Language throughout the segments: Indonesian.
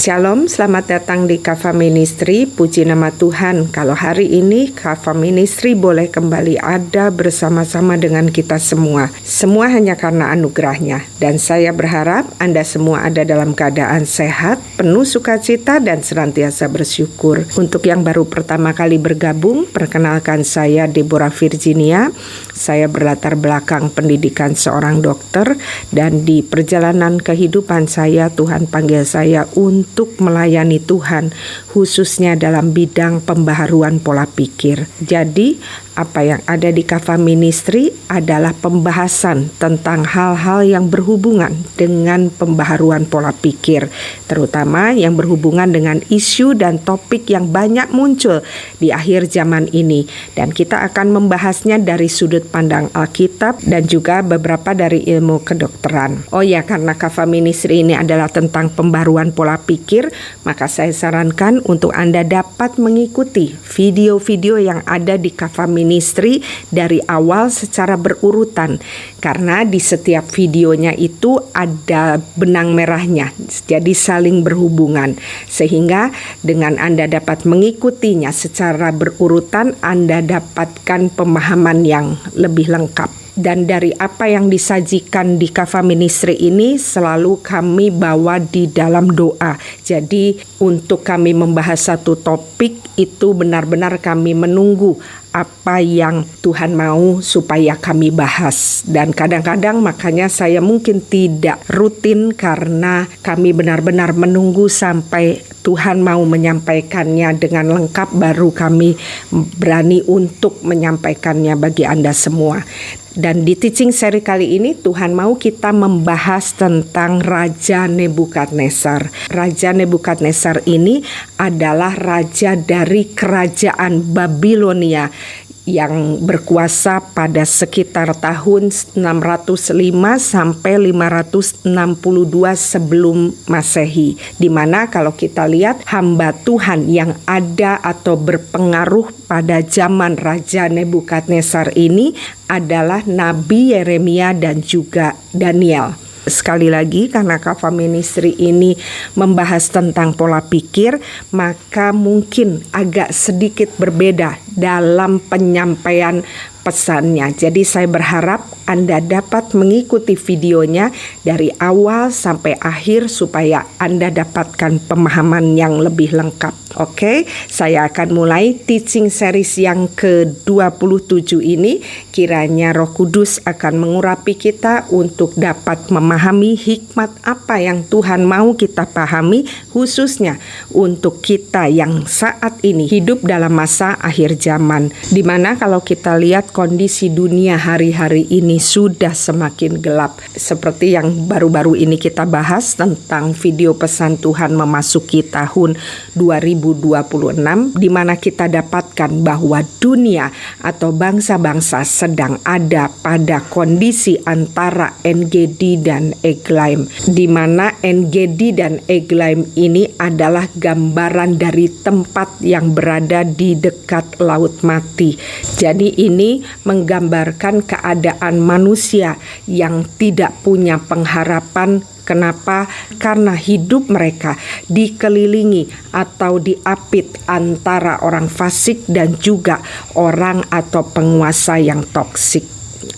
Shalom, selamat datang di Kava Ministry. Puji nama Tuhan, kalau hari ini Kava Ministry boleh kembali ada bersama-sama dengan kita semua. Semua hanya karena anugerahnya. Dan saya berharap Anda semua ada dalam keadaan sehat, penuh sukacita dan senantiasa bersyukur. Untuk yang baru pertama kali bergabung, perkenalkan saya Deborah Virginia. Saya berlatar belakang pendidikan seorang dokter, dan di perjalanan kehidupan saya, Tuhan panggil saya untuk melayani Tuhan, khususnya dalam bidang pembaharuan pola pikir. Jadi, apa yang ada di Kava Ministry adalah pembahasan tentang hal-hal yang berhubungan dengan pembaharuan pola pikir, terutama yang berhubungan dengan isu dan topik yang banyak muncul di akhir zaman ini. Dan kita akan membahasnya dari sudut pandang Alkitab dan juga beberapa dari ilmu kedokteran. Oh ya, karena Kava Ministry ini adalah tentang pembaharuan pola pikir, maka saya sarankan untuk Anda dapat mengikuti video-video yang ada di Kava Ministry dari awal secara berurutan, karena di setiap videonya itu ada benang merahnya, jadi saling berhubungan, sehingga dengan Anda dapat mengikutinya secara berurutan, Anda dapatkan pemahaman yang lebih lengkap. Dan dari apa yang disajikan di Kava Ministry ini selalu kami bawa di dalam doa. Jadi untuk kami membahas satu topik itu benar-benar kami menunggu apa yang Tuhan mau supaya kami bahas. Dan kadang-kadang makanya saya mungkin tidak rutin karena kami benar-benar menunggu sampai Tuhan mau menyampaikannya dengan lengkap, baru kami berani untuk menyampaikannya bagi Anda semua. Dan di teaching seri kali ini Tuhan mau kita membahas tentang Raja Nebukadnezar. Raja Nebukadnezar ini adalah raja dari kerajaan Babilonia yang berkuasa pada sekitar tahun 605 sampai 562 sebelum Masehi. Di mana kalau kita lihat hamba Tuhan yang ada atau berpengaruh pada zaman Raja Nebukadnezar ini adalah Nabi Yeremia dan juga Daniel. Sekali lagi, karena Kava Ministry ini membahas tentang pola pikir, maka mungkin agak sedikit berbeda dalam penyampaian pesannya. Jadi saya berharap Anda dapat mengikuti videonya dari awal sampai akhir supaya Anda dapatkan pemahaman yang lebih lengkap. Oke, saya akan mulai teaching series yang ke-27 ini. Kiranya Roh Kudus akan mengurapi kita untuk dapat memahami hikmat apa yang Tuhan mau kita pahami, khususnya untuk kita yang saat ini hidup dalam masa akhir zaman, di mana kalau kita lihat kondisi dunia hari-hari ini sudah semakin gelap. Seperti yang baru-baru ini kita bahas tentang video pesan Tuhan memasuki tahun 2026, di mana kita dapatkan bahwa dunia atau bangsa-bangsa sedang ada pada kondisi antara En-Gedi dan Eglaim, di mana En-Gedi dan Eglaim ini adalah gambaran dari tempat yang berada di dekat Laut Mati. Jadi ini menggambarkan keadaan manusia yang tidak punya pengharapan. Kenapa? Karena hidup mereka dikelilingi atau diapit antara orang fasik dan juga orang atau penguasa yang toksik.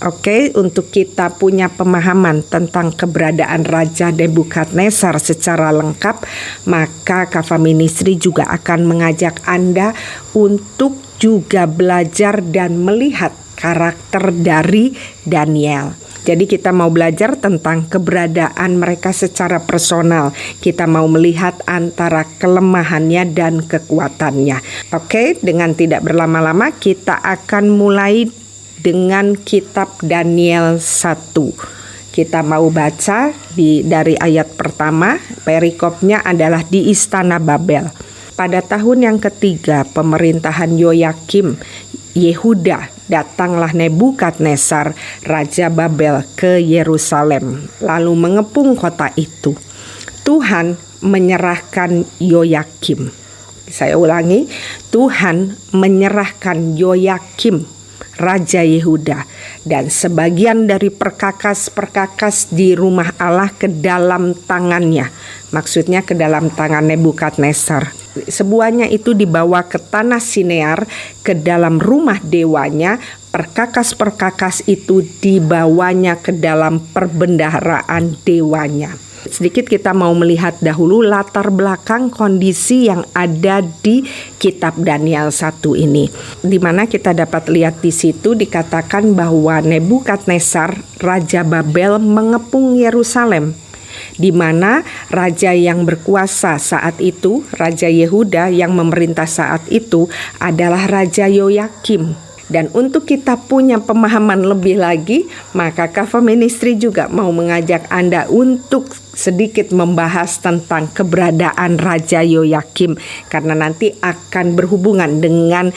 Oke, untuk kita punya pemahaman tentang keberadaan Raja Nebukadnezar secara lengkap, maka Kava Ministry juga akan mengajak Anda untuk juga belajar dan melihat karakter dari Daniel. Jadi kita mau belajar tentang keberadaan mereka secara personal. Kita mau melihat antara kelemahannya dan kekuatannya. Oke, dengan tidak berlama-lama kita akan mulai dengan kitab Daniel 1. Kita mau baca dari ayat pertama. Perikopnya adalah di Istana Babel. Pada tahun yang ketiga pemerintahan Yoyakim Yehuda, datanglah Nebukadnezar, Raja Babel, ke Yerusalem, lalu mengepung kota itu. Tuhan menyerahkan Yoyakim. Saya ulangi, Tuhan menyerahkan Yoyakim, Raja Yehuda, dan sebagian dari perkakas-perkakas di rumah Allah ke dalam tangannya, maksudnya ke dalam tangan Nebukadnezar. Semuanya itu dibawa ke tanah Sinear, ke dalam rumah dewanya. Perkakas-perkakas itu dibawanya ke dalam perbendaharaan dewanya. Sedikit kita mau melihat dahulu latar belakang kondisi yang ada di kitab Daniel 1 ini. Di mana kita dapat lihat di situ dikatakan bahwa Nebukadnezar, Raja Babel, mengepung Yerusalem. Di mana raja yang berkuasa saat itu, Raja Yehuda yang memerintah saat itu adalah Raja Yoyakim. Dan untuk kita punya pemahaman lebih lagi, maka Kava Ministry juga mau mengajak Anda untuk sedikit membahas tentang keberadaan Raja Yoyakim, karena nanti akan berhubungan dengan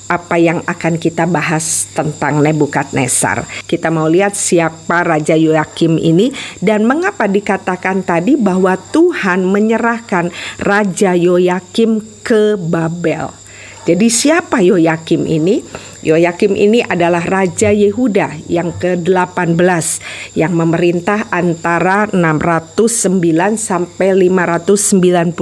apa yang akan kita bahas tentang Nebukadnezar. Kita mau lihat siapa Raja Yoyakim ini dan mengapa dikatakan tadi bahwa Tuhan menyerahkan Raja Yoyakim ke Babel. Jadi siapa Yoyakim ini? Yoyakim ini adalah Raja Yehuda yang ke-18 yang memerintah antara 609 sampai 598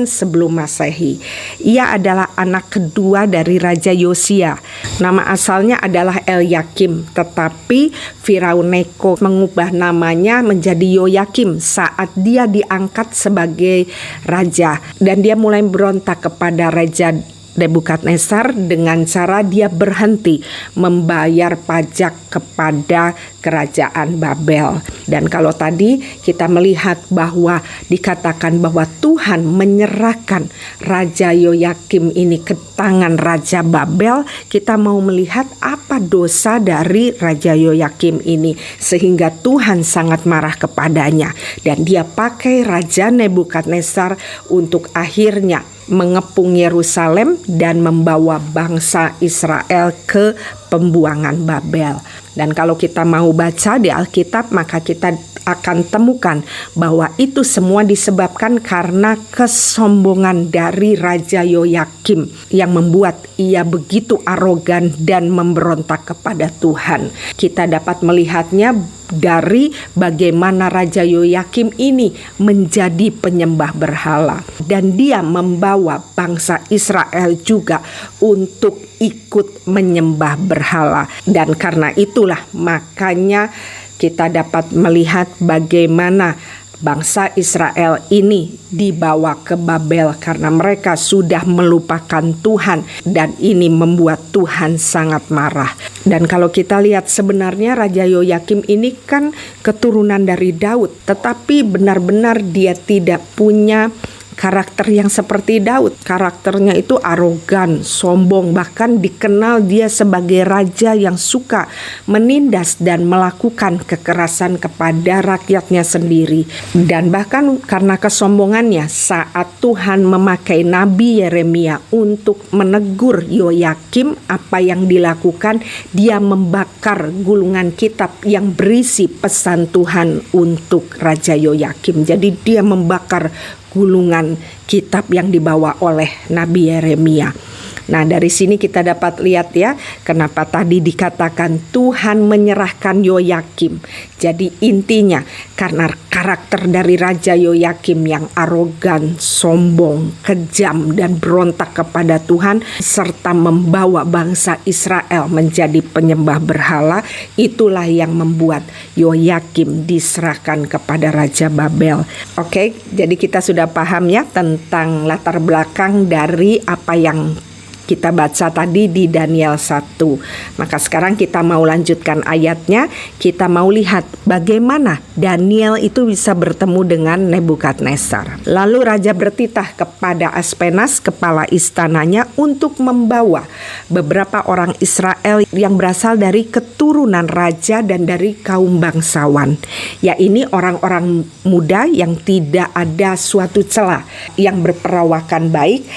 sebelum Masehi. Ia adalah anak kedua dari Raja Yosia. Nama asalnya adalah Elyakim, tetapi Firaun Neko mengubah namanya menjadi Yoyakim saat dia diangkat sebagai raja, dan dia mulai berontak kepada Raja Nebukadnezar dengan cara dia berhenti membayar pajak kepada kerajaan Babel. Dan kalau tadi kita melihat bahwa dikatakan bahwa Tuhan menyerahkan Raja Yoyakim ini ke tangan Raja Babel, kita mau melihat apa dosa dari Raja Yoyakim ini sehingga Tuhan sangat marah kepadanya, dan dia pakai Raja Nebukadnezar untuk akhirnya mengepung Yerusalem dan membawa bangsa Israel ke pembuangan Babel. Dan kalau kita mau baca di Alkitab, maka kita akan temukan bahwa itu semua disebabkan karena kesombongan dari Raja Yoyakim yang membuat ia begitu arogan dan memberontak kepada Tuhan. Kita dapat melihatnya dari bagaimana Raja Yoyakim ini menjadi penyembah berhala, dan dia membawa bangsa Israel juga untuk ikut menyembah berhala. Dan karena itulah makanya kita dapat melihat bagaimana bangsa Israel ini dibawa ke Babel karena mereka sudah melupakan Tuhan, dan ini membuat Tuhan sangat marah. Dan kalau kita lihat sebenarnya Raja Yoyakim ini kan keturunan dari Daud, tetapi benar-benar dia tidak punya karakter yang seperti Daud. Karakternya itu arogan, sombong, bahkan dikenal dia sebagai raja yang suka menindas dan melakukan kekerasan kepada rakyatnya sendiri. Dan bahkan karena kesombongannya, saat Tuhan memakai Nabi Yeremia untuk menegur Yoyakim, apa yang dilakukan? Dia membakar gulungan kitab yang berisi pesan Tuhan untuk Raja Yoyakim. Jadi dia membakar gulungan kitab yang dibawa oleh Nabi Yeremia. Nah, dari sini kita dapat lihat ya, kenapa tadi dikatakan Tuhan menyerahkan Yoyakim. Jadi intinya karena karakter dari Raja Yoyakim yang arogan, sombong, kejam, dan berontak kepada Tuhan, serta membawa bangsa Israel menjadi penyembah berhala, itulah yang membuat Yoyakim diserahkan kepada Raja Babel. Oke, jadi kita sudah paham ya tentang latar belakang dari apa yang kita baca tadi di Daniel 1. Maka sekarang kita mau lanjutkan ayatnya. Kita mau lihat bagaimana Daniel itu bisa bertemu dengan Nebukadnezar. Lalu raja bertitah kepada Aspenas, kepala istananya, untuk membawa beberapa orang Israel yang berasal dari keturunan raja dan dari kaum bangsawan. Ya, ini orang-orang muda yang tidak ada suatu celah, yang berperawakan baik,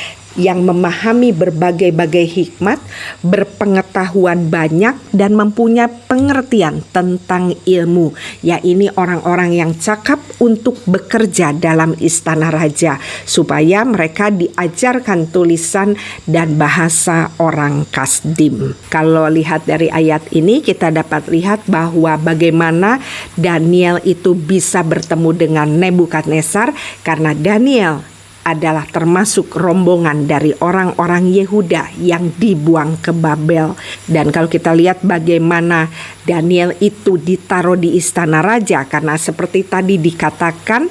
yang memahami berbagai-bagai hikmat, berpengetahuan banyak, dan mempunyai pengertian tentang ilmu. Ya, ini orang-orang yang cakap untuk bekerja dalam istana raja, supaya mereka diajarkan tulisan dan bahasa orang Kasdim. Kalau lihat dari ayat ini, kita dapat lihat bahwa bagaimana Daniel itu bisa bertemu dengan Nebukadnezar, karena Daniel adalah termasuk rombongan dari orang-orang Yehuda yang dibuang ke Babel. Dan kalau kita lihat bagaimana Daniel itu ditaruh di istana raja, karena seperti tadi dikatakan,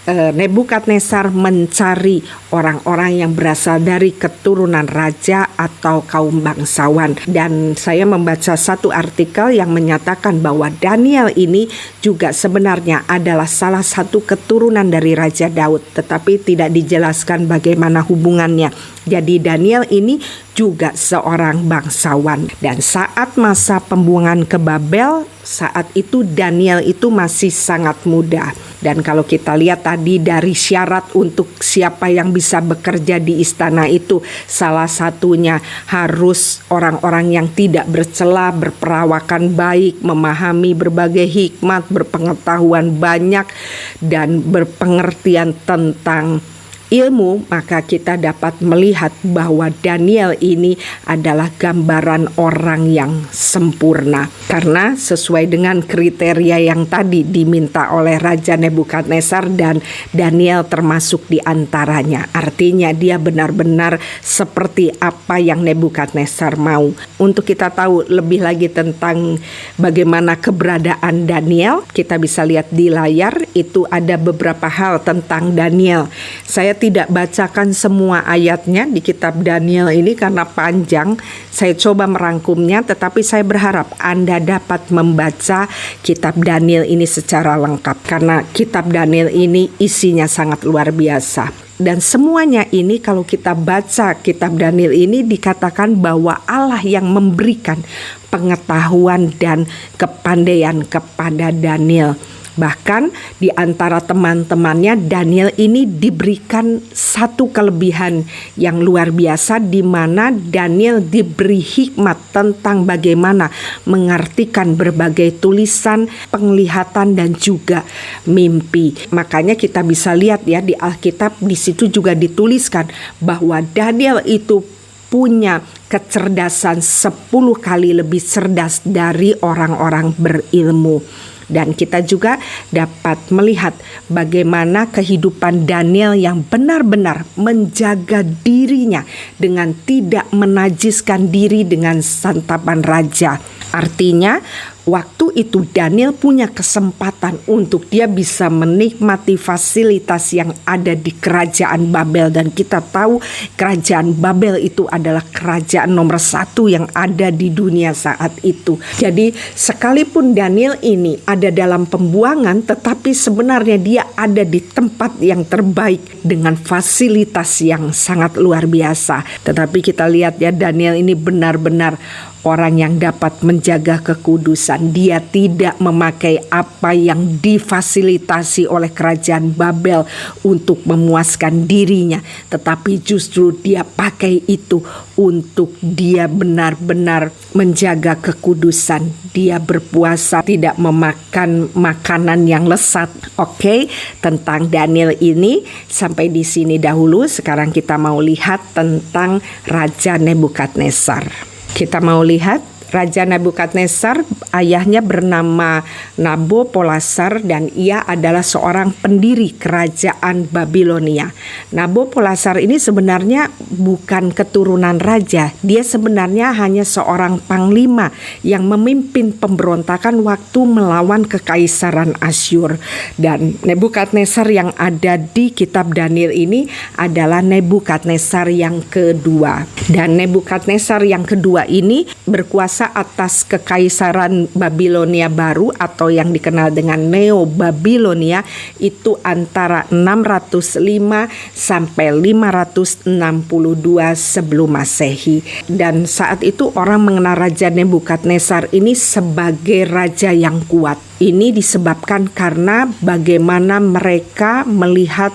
Nebukadnezar mencari orang-orang yang berasal dari keturunan raja atau kaum bangsawan. Dan saya membaca satu artikel yang menyatakan bahwa Daniel ini juga sebenarnya adalah salah satu keturunan dari Raja Daud, tetapi tidak dijelaskan bagaimana hubungannya. Jadi Daniel ini juga seorang bangsawan. Dan saat masa pembuangan ke Babel, saat itu Daniel itu masih sangat muda. Dan kalau kita lihat tadi dari syarat untuk siapa yang bisa bekerja di istana itu, salah satunya harus orang-orang yang tidak bercela, berperawakan baik, memahami berbagai hikmat, berpengetahuan banyak, dan berpengertian tentang ilmu. Maka kita dapat melihat bahwa Daniel ini adalah gambaran orang yang sempurna, karena sesuai dengan kriteria yang tadi diminta oleh Raja Nebukadnezar, dan Daniel termasuk di antaranya. Artinya dia benar-benar seperti apa yang Nebukadnezar mau. Untuk kita tahu lebih lagi tentang bagaimana keberadaan Daniel, kita bisa lihat di layar. Itu ada beberapa hal tentang Daniel. Saya tidak bacakan semua ayatnya di kitab Daniel ini karena panjang. Saya coba merangkumnya, tetapi saya berharap Anda dapat membaca kitab Daniel ini secara lengkap, karena kitab Daniel ini isinya sangat luar biasa. Dan semuanya ini kalau kita baca kitab Daniel ini, dikatakan bahwa Allah yang memberikan pengetahuan dan kepandaian kepada Daniel. Bahkan di antara teman-temannya, Daniel ini diberikan satu kelebihan yang luar biasa, di mana Daniel diberi hikmat tentang bagaimana mengartikan berbagai tulisan, penglihatan, dan juga mimpi. Makanya kita bisa lihat ya di Alkitab, di situ juga dituliskan bahwa Daniel itu punya kecerdasan 10 kali lebih cerdas dari orang-orang berilmu. Dan kita juga dapat melihat bagaimana kehidupan Daniel yang benar-benar menjaga dirinya dengan tidak menajiskan diri dengan santapan raja. Artinya waktu itu Daniel punya kesempatan untuk dia bisa menikmati fasilitas yang ada di kerajaan Babel. Dan kita tahu kerajaan Babel itu adalah kerajaan nomor 1 yang ada di dunia saat itu. Jadi sekalipun Daniel ini ada dalam pembuangan, tetapi sebenarnya dia ada di tempat yang terbaik dengan fasilitas yang sangat luar biasa. Tetapi kita lihat ya, Daniel ini benar-benar orang yang dapat menjaga kekudusan. Dia tidak memakai apa yang difasilitasi oleh kerajaan Babel untuk memuaskan dirinya, tetapi justru dia pakai itu untuk dia benar-benar menjaga kekudusan. Dia berpuasa, tidak memakan makanan yang lesat. Oke, tentang Daniel ini sampai di sini dahulu. Sekarang kita mau lihat tentang Raja Nebukadnezar. Kita mau lihat Raja Nebukadnezar, ayahnya bernama Nabopolassar dan ia adalah seorang pendiri kerajaan Babilonia. Nabopolassar ini sebenarnya bukan keturunan raja. Dia sebenarnya hanya seorang panglima yang memimpin pemberontakan waktu melawan kekaisaran Asyur. Dan Nebukadnezar yang ada di kitab Daniel ini adalah Nebukadnezar yang kedua. Dan Nebukadnezar yang kedua ini berkuasa atas kekaisaran Babilonia baru atau yang dikenal dengan Neo Babilonia itu antara 605 sampai 562 sebelum Masehi. Dan saat itu orang mengenal Raja Nebukadnezar ini sebagai raja yang kuat. Ini disebabkan karena bagaimana mereka melihat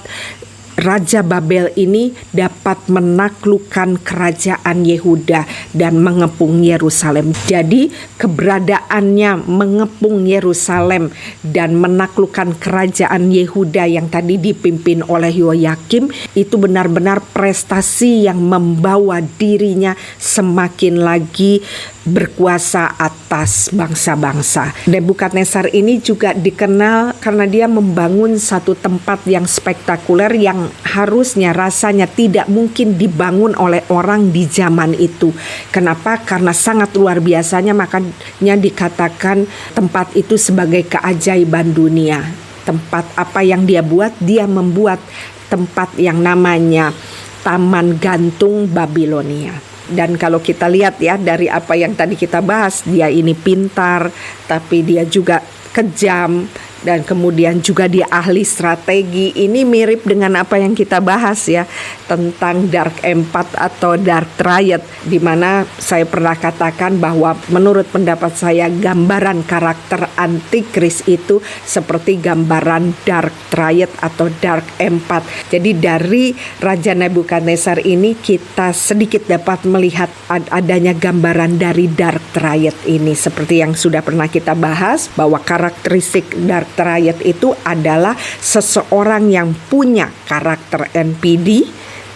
Raja Babel ini dapat menaklukkan kerajaan Yehuda dan mengepung Yerusalem. Jadi keberadaannya mengepung Yerusalem dan menaklukkan kerajaan Yehuda yang tadi dipimpin oleh Yoyakim itu benar-benar prestasi yang membawa dirinya semakin lagi berkuasa atas bangsa-bangsa. Nebukadnezar ini juga dikenal karena dia membangun satu tempat yang spektakuler yang harusnya rasanya tidak mungkin dibangun oleh orang di zaman itu. Kenapa? Karena sangat luar biasanya, makanya dikatakan tempat itu sebagai keajaiban dunia. Tempat apa yang dia buat? Dia membuat tempat yang namanya Taman Gantung Babilonia. Dan kalau kita lihat ya dari apa yang tadi kita bahas, dia ini pintar, tapi dia juga kejam, dan kemudian juga dia ahli strategi. Ini mirip dengan apa yang kita bahas ya tentang Dark Empat atau Dark Triad, di mana saya pernah katakan bahwa menurut pendapat saya gambaran karakter antikris itu seperti gambaran Dark Triad atau Dark Empat. Jadi dari Raja Nebukadnezar ini kita sedikit dapat melihat adanya gambaran dari Dark Triad ini, seperti yang sudah pernah kita bahas bahwa karakteristik Dark Triad itu adalah seseorang yang punya karakter NPD,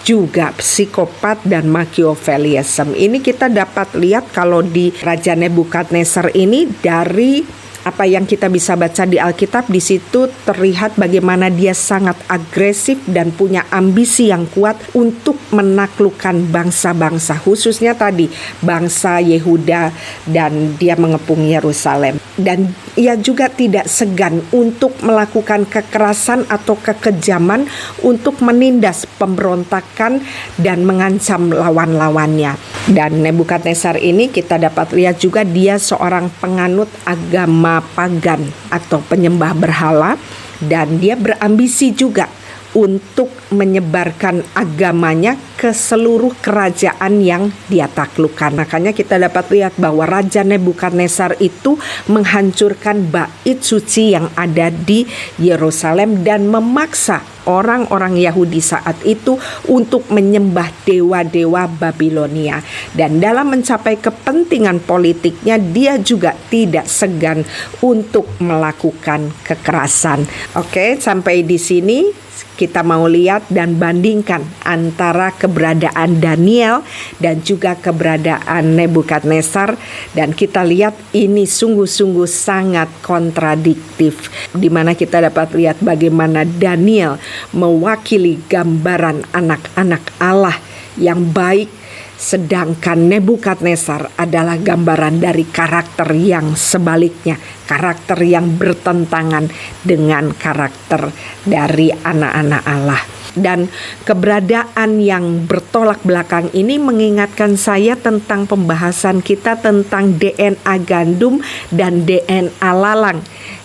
juga psikopat dan Machiavellism. Ini kita dapat lihat kalau di Raja Nebukadnezar ini dari apa yang kita bisa baca di Alkitab. Di situ terlihat bagaimana dia sangat agresif dan punya ambisi yang kuat untuk menaklukkan bangsa-bangsa, khususnya tadi bangsa Yehuda, dan dia mengepung Yerusalem. Dan ia juga tidak segan untuk melakukan kekerasan atau kekejaman untuk menindas pemberontakan dan mengancam lawan-lawannya. Dan Nebukadnezar ini kita dapat lihat juga dia seorang penganut agama pagan atau penyembah berhala, dan dia berambisi juga untuk menyebarkan agamanya ke seluruh kerajaan yang dia taklukkan. Makanya kita dapat lihat bahwa Raja Nebukadnezar itu menghancurkan bait suci yang ada di Yerusalem dan memaksa orang-orang Yahudi saat itu untuk menyembah dewa-dewa Babilonia. Dan dalam mencapai kepentingan politiknya, dia juga tidak segan untuk melakukan kekerasan. Oke, sampai di sini kita mau lihat dan bandingkan antara keberadaan Daniel dan juga keberadaan Nebukadnezar, dan kita lihat ini sungguh-sungguh sangat kontradiktif, di mana kita dapat lihat bagaimana Daniel mewakili gambaran anak-anak Allah yang baik, sedangkan Nebukadnezar adalah gambaran dari karakter yang sebaliknya, karakter yang bertentangan dengan karakter dari anak-anak Allah. Dan keberadaan yang bertolak belakang ini mengingatkan saya tentang pembahasan kita tentang DNA gandum dan DNA lalang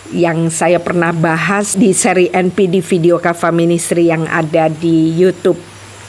yang saya pernah bahas di seri NPD Video Kava Ministry yang ada di YouTube,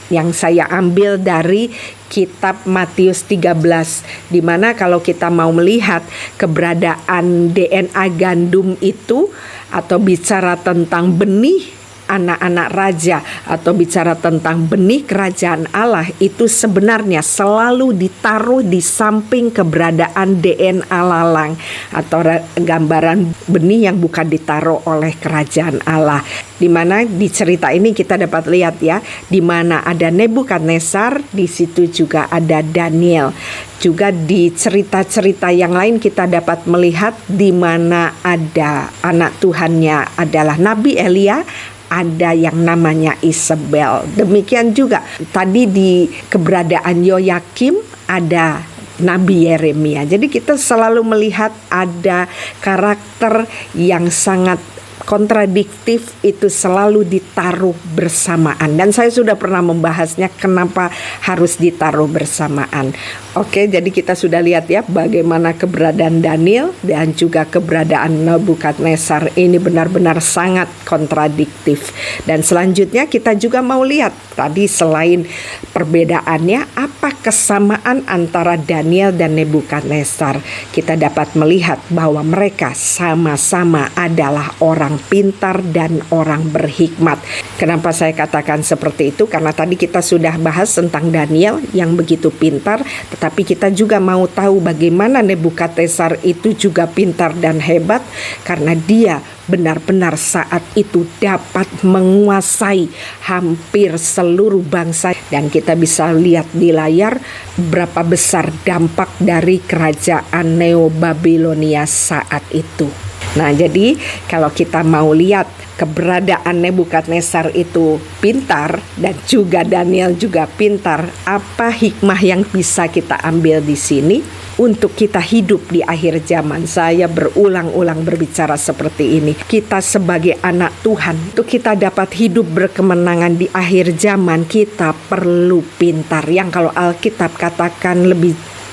yang saya ambil dari kitab Matius 13, di mana kalau kita mau melihat keberadaan DNA gandum itu atau bicara tentang benih anak-anak raja atau bicara tentang benih kerajaan Allah, itu sebenarnya selalu ditaruh di samping keberadaan DNA lalang atau gambaran benih yang bukan ditaruh oleh kerajaan Allah. Di mana di cerita ini kita dapat lihat ya, di mana ada Nebukadnezar, di situ juga ada Daniel. Juga di cerita-cerita yang lain kita dapat melihat di mana ada anak Tuhannya adalah Nabi Elia, ada yang namanya Isabel. Demikian juga tadi di keberadaan Yoyakim ada Nabi Yeremia. Jadi kita selalu melihat ada karakter yang sangat kontradiktif itu selalu ditaruh bersamaan. Dan saya sudah pernah membahasnya kenapa harus ditaruh bersamaan. Oke, jadi kita sudah lihat ya bagaimana keberadaan Daniel dan juga keberadaan Nebukadnezar ini benar-benar sangat kontradiktif. Dan selanjutnya kita juga mau lihat tadi selain perbedaannya, apa kesamaan antara Daniel dan Nebukadnezar. Kita dapat melihat bahwa mereka sama-sama adalah orang orang pintar dan orang berhikmat. Kenapa saya katakan seperti itu? Karena tadi kita sudah bahas tentang Daniel yang begitu pintar, tetapi kita juga mau tahu bagaimana Nebukadnezar itu juga pintar dan hebat, karena dia benar-benar saat itu dapat menguasai hampir seluruh bangsa. Dan kita bisa lihat di layar berapa besar dampak dari kerajaan Neo-Babilonia saat itu. Nah, jadi kalau kita mau lihat keberadaan Nebukadnezar itu pintar dan juga Daniel juga pintar, apa hikmah yang bisa kita ambil di sini untuk kita hidup di akhir zaman? Saya berulang-ulang berbicara seperti ini. Kita sebagai anak Tuhan, untuk kita dapat hidup berkemenangan di akhir zaman, kita perlu pintar. Yang kalau Alkitab katakan lebih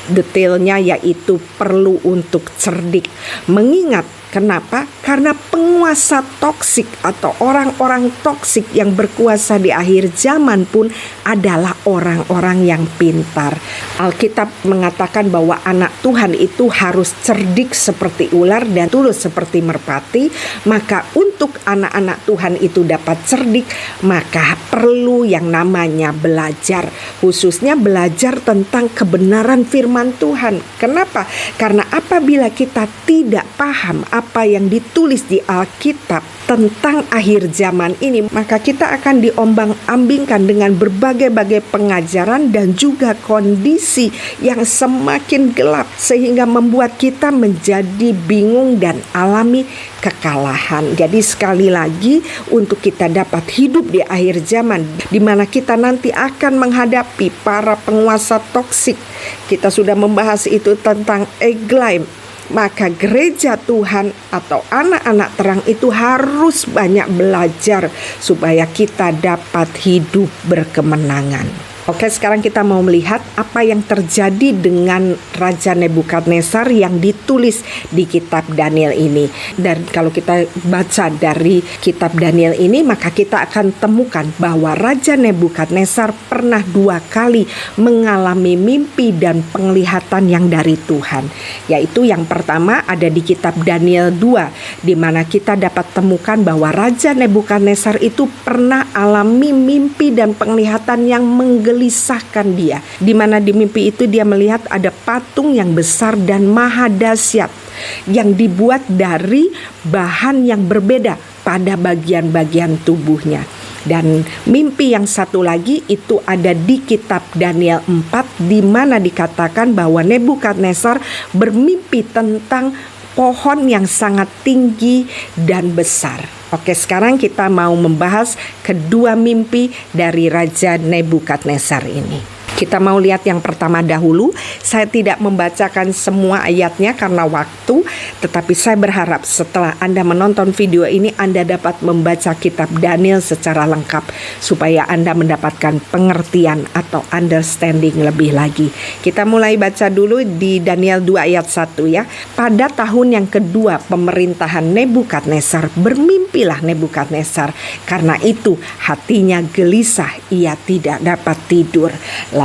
detailnya yaitu perlu untuk cerdik. Mengingat kenapa? Karena penguasa toksik atau orang-orang toksik yang berkuasa di akhir zaman pun adalah orang-orang yang pintar. Alkitab mengatakan bahwa anak Tuhan itu harus cerdik seperti ular dan tulus seperti merpati. Maka untuk anak-anak Tuhan itu dapat cerdik, maka perlu yang namanya belajar. Khususnya belajar tentang kebenaran firman Tuhan. Kenapa? Karena apabila kita tidak paham apa yang ditulis di Alkitab tentang akhir zaman ini, maka kita akan diombang-ambingkan dengan berbagai-bagai pengajaran dan juga kondisi yang semakin gelap, sehingga membuat kita menjadi bingung dan alami kekalahan. Jadi sekali lagi, untuk kita dapat hidup di akhir zaman, di mana kita nanti akan menghadapi para penguasa toksik, kita sudah membahas itu tentang Eglaim. Maka gereja Tuhan atau anak-anak terang itu harus banyak belajar supaya kita dapat hidup berkemenangan. Oke, sekarang kita mau melihat apa yang terjadi dengan Raja Nebukadnezar yang ditulis di kitab Daniel ini. Dan kalau kita baca dari kitab Daniel ini, maka kita akan temukan bahwa Raja Nebukadnezar pernah 2 kali mengalami mimpi dan penglihatan yang dari Tuhan. Yaitu yang pertama ada di kitab Daniel 2, di mana kita dapat temukan bahwa Raja Nebukadnezar itu pernah alami mimpi dan penglihatan yang menggelisahkan dia, di mana di mimpi itu dia melihat ada patung yang besar dan maha dahsyat yang dibuat dari bahan yang berbeda pada bagian-bagian tubuhnya. Dan mimpi yang satu lagi itu ada di kitab Daniel 4, di mana dikatakan bahwa Nebukadnezar bermimpi tentang pohon yang sangat tinggi dan besar. Oke, sekarang kita mau membahas kedua mimpi dari Raja Nebukadnezar ini. Kita mau lihat yang pertama dahulu. Saya tidak membacakan semua ayatnya karena waktu, tetapi saya berharap setelah Anda menonton video ini, Anda dapat membaca kitab Daniel secara lengkap supaya Anda mendapatkan pengertian atau understanding lebih lagi. Kita mulai baca dulu di Daniel 2 ayat 1 ya. Pada tahun yang kedua pemerintahan Nebukadnezar, bermimpilah Nebukadnezar. Karena itu hatinya gelisah, ia tidak dapat tidur.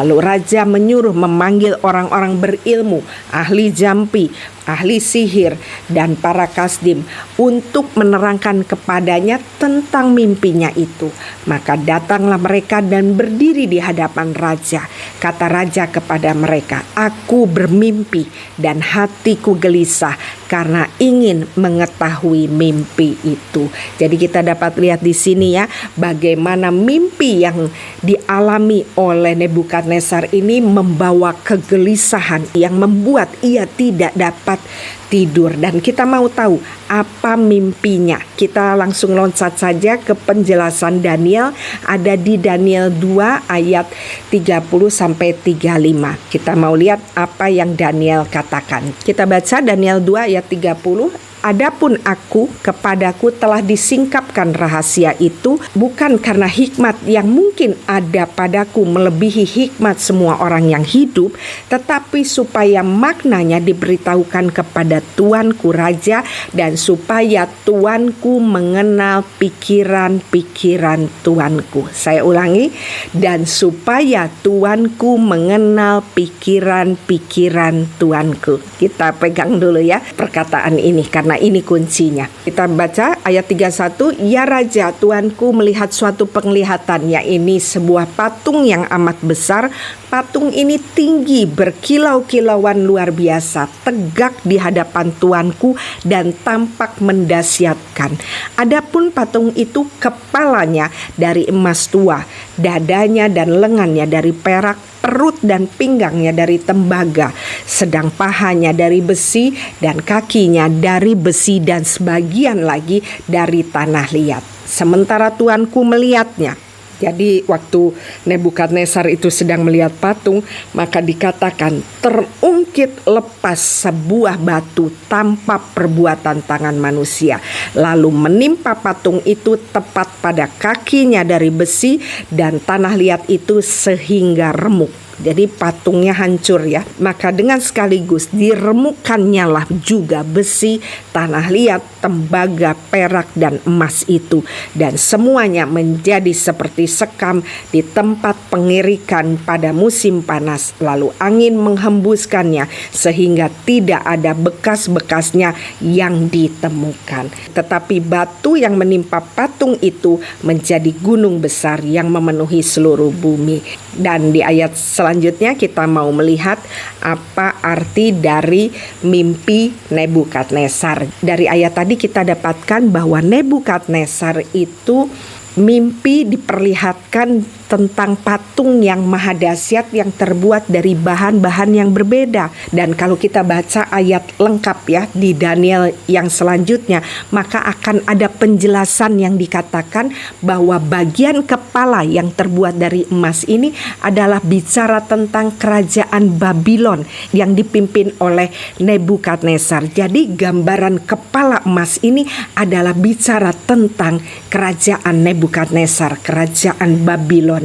Lalu raja menyuruh memanggil orang-orang berilmu, ahli jampi, ahli sihir, dan para kasdim untuk menerangkan kepadanya tentang mimpinya itu. Maka datanglah mereka dan berdiri di hadapan raja. Kata raja kepada mereka, "Aku bermimpi dan hatiku gelisah karena ingin mengetahui mimpi itu." Jadi kita dapat lihat di sini ya, bagaimana mimpi yang dialami oleh Nebukadnezar ini membawa kegelisahan yang membuat ia tidak dapat tidur. Dan kita mau tahu apa mimpinya. Kita langsung loncat saja ke penjelasan Daniel. Ada di Daniel 2 ayat 30-35. Kita mau lihat apa yang Daniel katakan. Kita baca Daniel 2 ayat 30. "Adapun aku, kepadaku telah disingkapkan rahasia itu, bukan karena hikmat yang mungkin ada padaku melebihi hikmat semua orang yang hidup, tetapi supaya maknanya diberitahukan kepada tuanku raja, dan supaya tuanku mengenal pikiran-pikiran tuanku." Saya ulangi, dan supaya tuanku mengenal pikiran-pikiran tuanku. Kita pegang dulu ya perkataan ini, karena Nah, ini kuncinya. Kita baca ayat 31, "Ya Raja, Tuanku melihat suatu penglihatan, yakni sebuah patung yang amat besar. Patung ini tinggi, berkilau-kilauan luar biasa, tegak di hadapan Tuanku dan tampak mendasyatkan. Adapun patung itu kepalanya dari emas tua, dadanya dan lengannya dari perak, perut dan pinggangnya dari tembaga, sedang pahanya dari besi dan kakinya dari besi dan sebagian lagi dari tanah liat. Sementara Tuanku melihatnya." Jadi waktu Nebukadnezar itu sedang melihat patung, maka dikatakan terungkit lepas sebuah batu tanpa perbuatan tangan manusia, lalu menimpa patung itu tepat pada kakinya dari besi dan tanah liat itu sehingga remuk. Jadi patungnya hancur ya. Maka dengan sekaligus diremukkannya lah juga besi, tanah liat, tembaga, perak dan emas itu, dan semuanya menjadi seperti sekam di tempat pengirikan pada musim panas. Lalu angin menghembuskannya sehingga tidak ada bekas-bekasnya yang ditemukan. Tetapi batu yang menimpa patung itu menjadi gunung besar yang memenuhi seluruh bumi. Dan di ayat selanjutnya kita mau melihat apa arti dari mimpi Nebukadnezar. Dari ayat tadi kita dapatkan bahwa Nebukadnezar itu mimpi diperlihatkan tentang patung yang maha dahsyat yang terbuat dari bahan-bahan yang berbeda. Dan kalau kita baca ayat lengkap ya di Daniel yang selanjutnya, maka akan ada penjelasan yang dikatakan bahwa bagian kepala yang terbuat dari emas ini adalah bicara tentang kerajaan Babylon yang dipimpin oleh Nebukadnezar. Jadi gambaran kepala emas ini adalah bicara tentang kerajaan Nebukadnezar, kerajaan Babylon.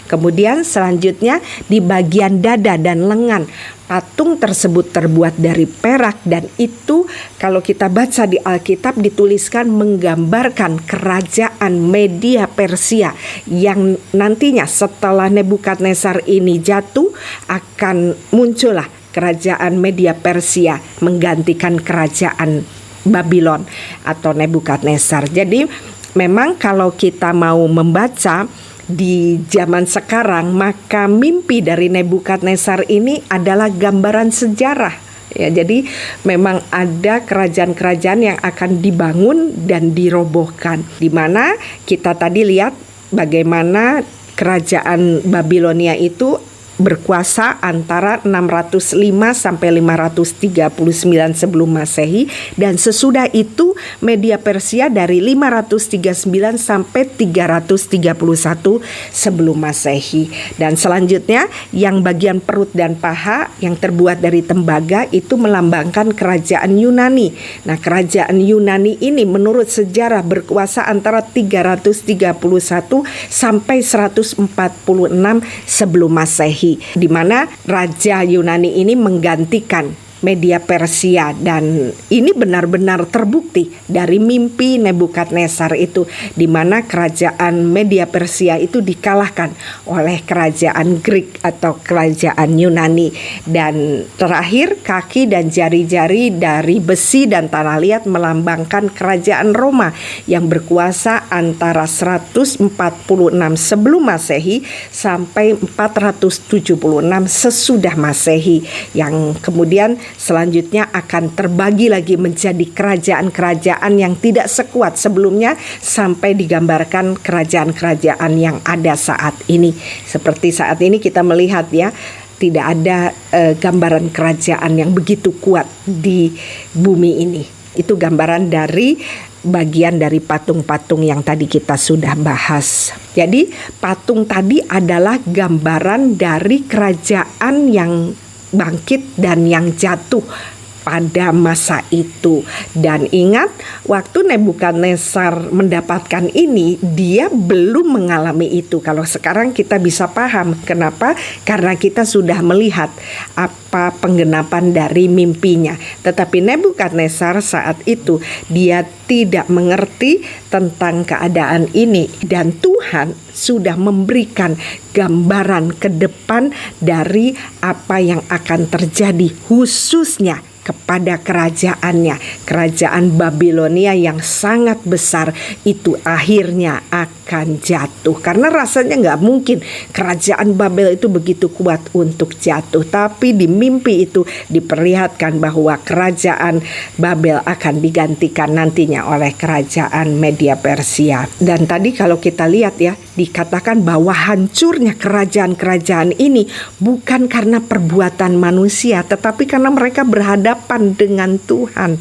Kemudian selanjutnya di bagian dada dan lengan, patung tersebut terbuat dari perak, dan itu kalau kita baca di Alkitab dituliskan menggambarkan kerajaan Media Persia yang nantinya setelah Nebukadnezar ini jatuh akan muncullah kerajaan Media Persia menggantikan kerajaan Babylon atau Nebukadnezar. Jadi memang kalau kita mau membaca di zaman sekarang, maka mimpi dari Nebukadnezar ini adalah gambaran sejarah. Ya, jadi memang ada kerajaan-kerajaan yang akan dibangun dan dirobohkan. Di mana kita tadi lihat bagaimana kerajaan Babilonia itu berkuasa antara 605 sampai 539 sebelum Masehi, dan sesudah itu Media Persia dari 539 sampai 331 sebelum Masehi. Dan selanjutnya yang bagian perut dan paha yang terbuat dari tembaga itu melambangkan kerajaan Yunani. Nah, kerajaan Yunani ini menurut sejarah berkuasa antara 331 sampai 146 sebelum Masehi, di mana Raja Yunani ini menggantikan Media Persia, dan ini benar-benar terbukti dari mimpi Nebukadnezar itu, di mana kerajaan Media Persia itu dikalahkan oleh kerajaan Greek atau kerajaan Yunani. Dan terakhir kaki dan jari-jari dari besi dan tanah liat melambangkan kerajaan Roma yang berkuasa antara 146 sebelum Masehi sampai 476 sesudah Masehi, yang kemudian selanjutnya akan terbagi lagi menjadi kerajaan-kerajaan yang tidak sekuat sebelumnya sampai digambarkan kerajaan-kerajaan yang ada saat ini. Seperti saat ini kita melihat ya, tidak ada gambaran kerajaan yang begitu kuat di bumi ini. Itu gambaran dari bagian dari patung-patung yang tadi kita sudah bahas. Jadi patung tadi adalah gambaran dari kerajaan yang bangkit dan yang jatuh pada masa itu. Dan ingat, waktu Nebukadnezar mendapatkan ini, dia belum mengalami itu. Kalau sekarang kita bisa paham kenapa? Karena kita sudah melihat apa penggenapan dari mimpinya. Tetapi Nebukadnezar saat itu dia tidak mengerti tentang keadaan ini, dan Tuhan sudah memberikan gambaran ke depan dari apa yang akan terjadi khususnya kepada kerajaannya. Kerajaan Babilonia yang sangat besar itu akhirnya akan jatuh. Karena rasanya nggak mungkin kerajaan Babel itu begitu kuat untuk jatuh. Tapi di mimpi itu diperlihatkan bahwa kerajaan Babel akan digantikan nantinya oleh kerajaan Media Persia. Dan tadi kalau kita lihat ya, dikatakan bahwa hancurnya kerajaan-kerajaan ini bukan karena perbuatan manusia, tetapi karena mereka berhadapan dengan Tuhan.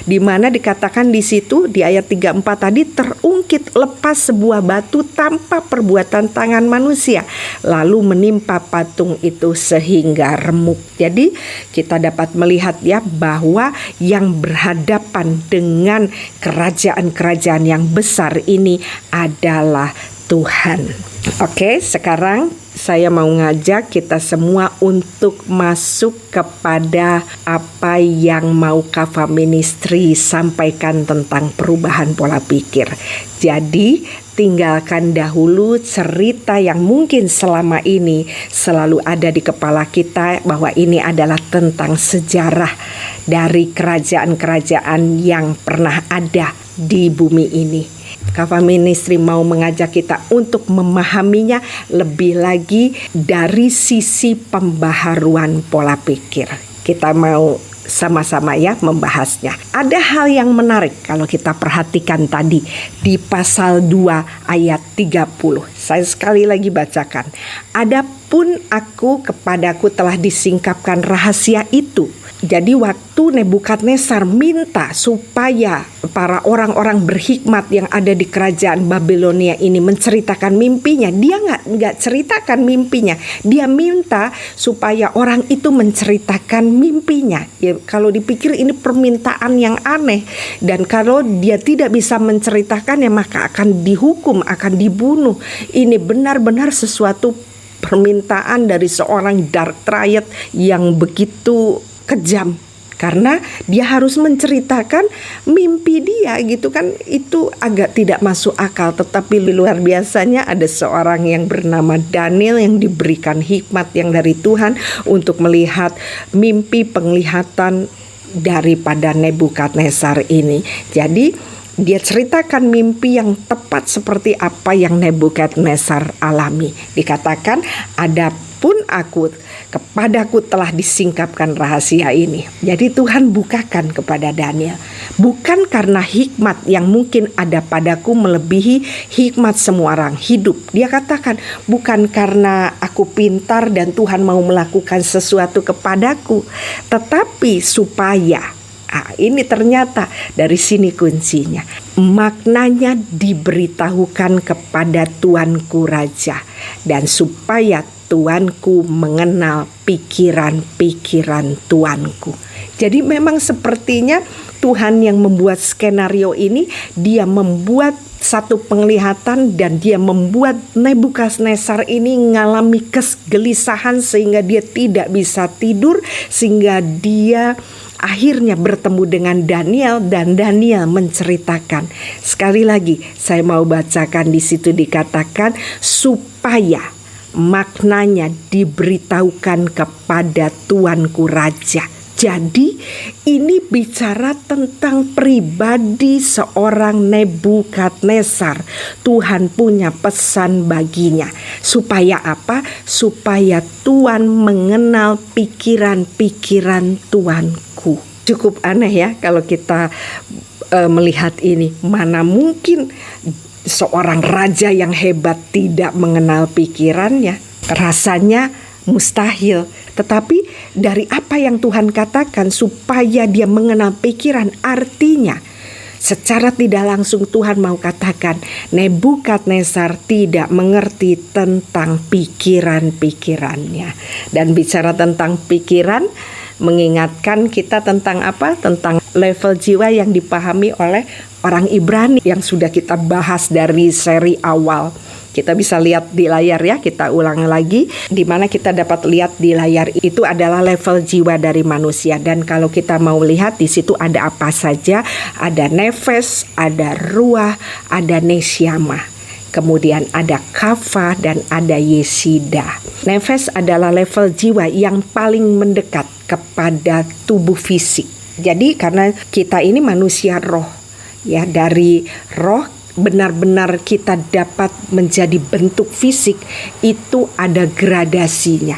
Di mana dikatakan di situ di ayat 34 tadi, terungkit lepas sebuah batu tanpa perbuatan tangan manusia, lalu menimpa patung itu sehingga remuk. Jadi kita dapat melihat ya bahwa yang berhadapan dengan kerajaan-kerajaan yang besar ini adalah Tuhan. Oke, sekarang saya mau ngajak kita semua untuk masuk kepada apa yang mau Kava Ministry sampaikan tentang perubahan pola pikir. Jadi tinggalkan dahulu cerita yang mungkin selama ini selalu ada di kepala kita, bahwa ini adalah tentang sejarah dari kerajaan-kerajaan yang pernah ada di bumi ini. Kava Ministry mau mengajak kita untuk memahaminya lebih lagi dari sisi pembaharuan pola pikir. Kita mau sama-sama ya membahasnya. Ada hal yang menarik kalau kita perhatikan tadi di pasal 2 ayat 30. Saya sekali lagi bacakan. Adapun kepadaku telah disingkapkan rahasia itu. Jadi waktu Nebukadnezar minta supaya para orang-orang berhikmat yang ada di kerajaan Babilonia ini menceritakan mimpinya, dia nggak ceritakan mimpinya. Dia minta supaya orang itu menceritakan mimpinya. Ya, kalau dipikir ini permintaan yang aneh, dan kalau dia tidak bisa menceritakannya maka akan dihukum, akan dibunuh. Ini benar-benar sesuatu permintaan dari seorang dark triad yang begitu kejam, karena dia harus menceritakan mimpi dia gitu kan. Itu agak tidak masuk akal. Tetapi luar biasanya ada seorang yang bernama Daniel yang diberikan hikmat yang dari Tuhan untuk melihat mimpi penglihatan daripada Nebukadnezar ini. Jadi dia ceritakan mimpi yang tepat seperti apa yang Nebukadnezar alami. Dikatakan, adapun kepadaku telah disingkapkan rahasia ini. Jadi Tuhan bukakan kepada Daniel. Bukan karena hikmat yang mungkin ada padaku melebihi hikmat semua orang hidup. Dia katakan, bukan karena aku pintar dan Tuhan mau melakukan sesuatu kepadaku, tetapi supaya, ini ternyata dari sini kuncinya. Maknanya diberitahukan kepada Tuanku Raja, dan supaya Tuanku mengenal pikiran-pikiran Tuanku. Jadi memang sepertinya Tuhan yang membuat skenario ini, dia membuat satu penglihatan dan dia membuat Nebukadnezar ini mengalami kegelisahan sehingga dia tidak bisa tidur, sehingga dia akhirnya bertemu dengan Daniel dan Daniel menceritakan. Sekali lagi saya mau bacakan, di situ dikatakan supaya maknanya diberitahukan kepada Tuanku Raja. Jadi ini bicara tentang pribadi seorang Nebukadnezar. Tuhan punya pesan baginya. Supaya apa? Supaya Tuhan mengenal pikiran-pikiran Tuanku. Cukup aneh ya kalau kita melihat ini. Mana mungkin seorang raja yang hebat tidak mengenal pikirannya? Rasanya mustahil. Tetapi dari apa yang Tuhan katakan supaya dia mengenal pikiran, artinya secara tidak langsung Tuhan mau katakan Nebukadnezar tidak mengerti tentang pikiran-pikirannya. Dan bicara tentang pikiran mengingatkan kita tentang apa? Tentang level jiwa yang dipahami oleh orang Ibrani yang sudah kita bahas dari seri awal. Kita bisa lihat di layar ya, kita ulang lagi, di mana kita dapat lihat di layar itu adalah level jiwa dari manusia. Dan kalau kita mau lihat di situ ada apa saja, ada nefes, ada ruah, ada nesyama. kemudian ada Kava, dan ada Yesida. Nefes adalah level jiwa yang paling mendekat kepada tubuh fisik. Jadi karena kita ini manusia roh, ya, dari roh benar-benar kita dapat menjadi bentuk fisik, itu ada gradasinya.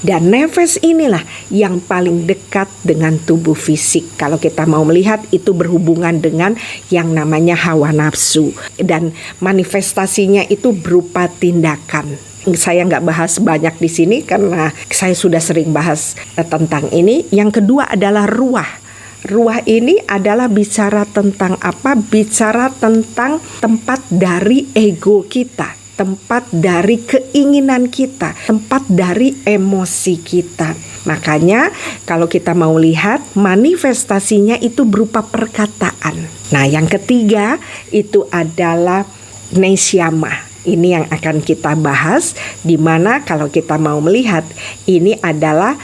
Dan nefes inilah yang paling dekat dengan tubuh fisik. Kalau kita mau melihat, itu berhubungan dengan yang namanya hawa nafsu. Dan manifestasinya itu berupa tindakan. Saya nggak bahas banyak di sini karena saya sudah sering bahas tentang ini. Yang kedua adalah ruah. Ruah ini adalah bicara tentang apa? Bicara tentang tempat dari ego kita, tempat dari keinginan kita, tempat dari emosi kita. Makanya kalau kita mau lihat, manifestasinya itu berupa perkataan. Nah, yang ketiga itu adalah nesyama. Ini yang akan kita bahas, di mana kalau kita mau melihat, ini adalah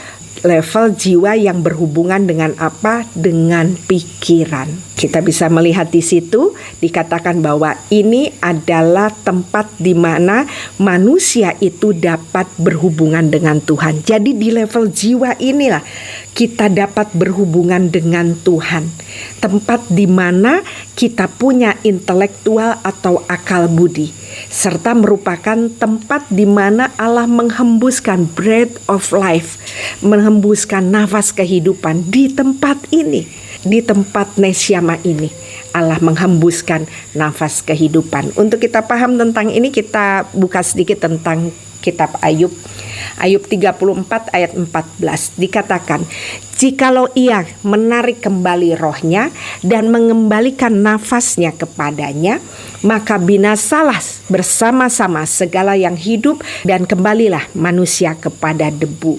level jiwa yang berhubungan dengan apa? Dengan pikiran. Kita bisa melihat di situ dikatakan bahwa ini adalah tempat di mana manusia itu dapat berhubungan dengan Tuhan. Jadi di level jiwa inilah kita dapat berhubungan dengan Tuhan. Tempat di mana kita punya intelektual atau akal budi, serta merupakan tempat di mana Allah menghembuskan breath of life, menghembuskan nafas kehidupan di tempat ini, di tempat nesyama ini. Allah menghembuskan nafas kehidupan. Untuk kita paham tentang ini, kita buka sedikit tentang kitab Ayub. Ayub 34 ayat 14 dikatakan, jikalau ia menarik kembali rohnya dan mengembalikan nafasnya kepadanya, maka binasalah bersama-sama segala yang hidup dan kembalilah manusia kepada debu.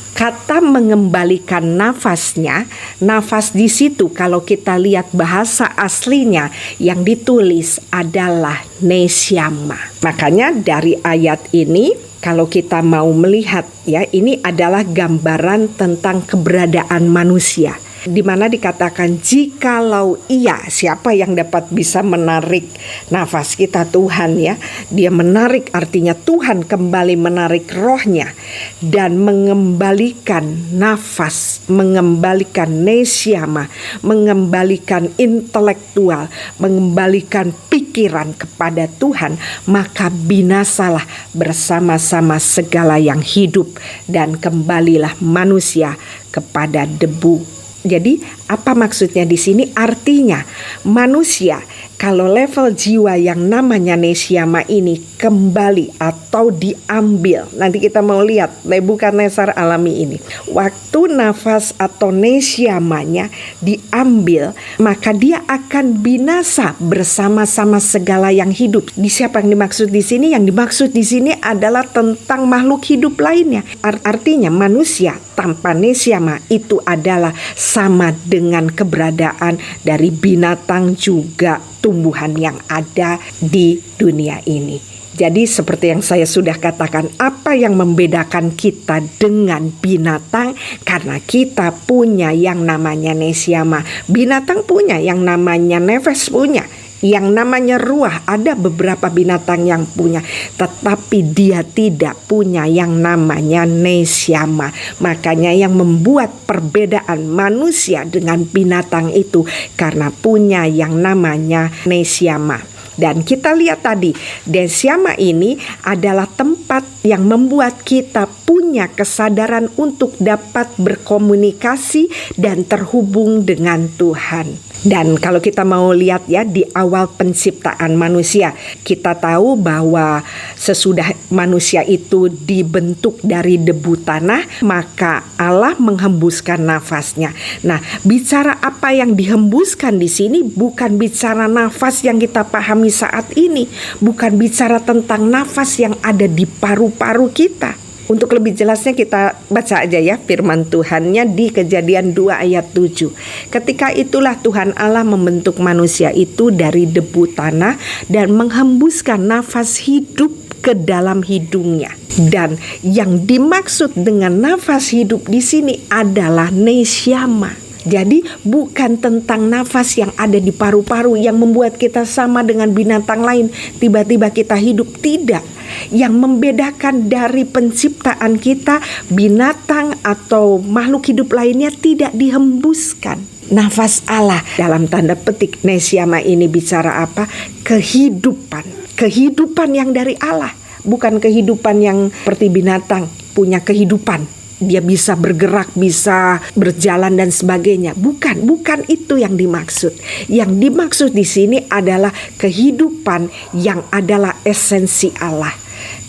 Kata mengembalikan nafasnya, nafas di situ kalau kita lihat bahasa aslinya yang ditulis adalah nesyama. Makanya dari ayat ini, kalau kita mau melihat, ya, ini adalah gambaran tentang keberadaan manusia, di mana dikatakan jikalau ia, siapa yang dapat bisa menarik nafas kita? Tuhan, ya. Dia menarik, artinya Tuhan kembali menarik rohnya dan mengembalikan nafas, mengembalikan nesyama, mengembalikan intelektual, mengembalikan pikiran kepada Tuhan, maka binasalah bersama-sama segala yang hidup dan kembalilah manusia kepada debu. Jadi apa maksudnya di sini? Artinya manusia kalau level jiwa yang namanya nesyama ini kembali atau diambil. Nanti kita mau lihat Nebukadnezar alami ini. Waktu nafas atau nesyamanya diambil, maka dia akan binasa bersama-sama segala yang hidup. Di siapa yang dimaksud di sini? Yang dimaksud di sini adalah tentang makhluk hidup lainnya. Artinya manusia tanpa nesyama itu adalah sama dengan keberadaan dari binatang juga tumbuhan yang ada di dunia ini. Jadi seperti yang saya sudah katakan, apa yang membedakan kita dengan binatang? Karena kita punya yang namanya nesyama. Binatang punya yang namanya nefes, punya yang namanya ruah. Ada beberapa binatang yang punya, tetapi dia tidak punya yang namanya nesyama. Makanya yang membuat perbedaan manusia dengan binatang itu karena punya yang namanya nesyama. Dan kita lihat tadi, nesyama ini adalah tempat yang membuat kita punya kesadaran untuk dapat berkomunikasi dan terhubung dengan Tuhan. Dan kalau kita mau lihat, ya, di awal penciptaan manusia, kita tahu bahwa sesudah manusia itu dibentuk dari debu tanah, maka Allah menghembuskan nafasnya. Nah, bicara apa yang dihembuskan di sini bukan bicara nafas yang kita pahami saat ini, bukan bicara tentang nafas yang ada di paru-paru kita. Untuk lebih jelasnya kita baca aja, ya, firman Tuhannya di Kejadian 2 ayat 7. Ketika itulah Tuhan Allah membentuk manusia itu dari debu tanah dan menghembuskan nafas hidup ke dalam hidungnya. Dan yang dimaksud dengan nafas hidup di sini adalah nesyama. Jadi bukan tentang nafas yang ada di paru-paru yang membuat kita sama dengan binatang lain, tiba-tiba kita hidup, tidak. Yang membedakan dari penciptaan kita, binatang atau makhluk hidup lainnya tidak dihembuskan nafas Allah. Dalam tanda petik Neshama ini bicara apa? Kehidupan yang dari Allah, bukan kehidupan yang seperti binatang punya kehidupan. Dia bisa bergerak, bisa berjalan dan sebagainya. Bukan itu yang dimaksud. Yang dimaksud di sini adalah kehidupan yang adalah esensi Allah.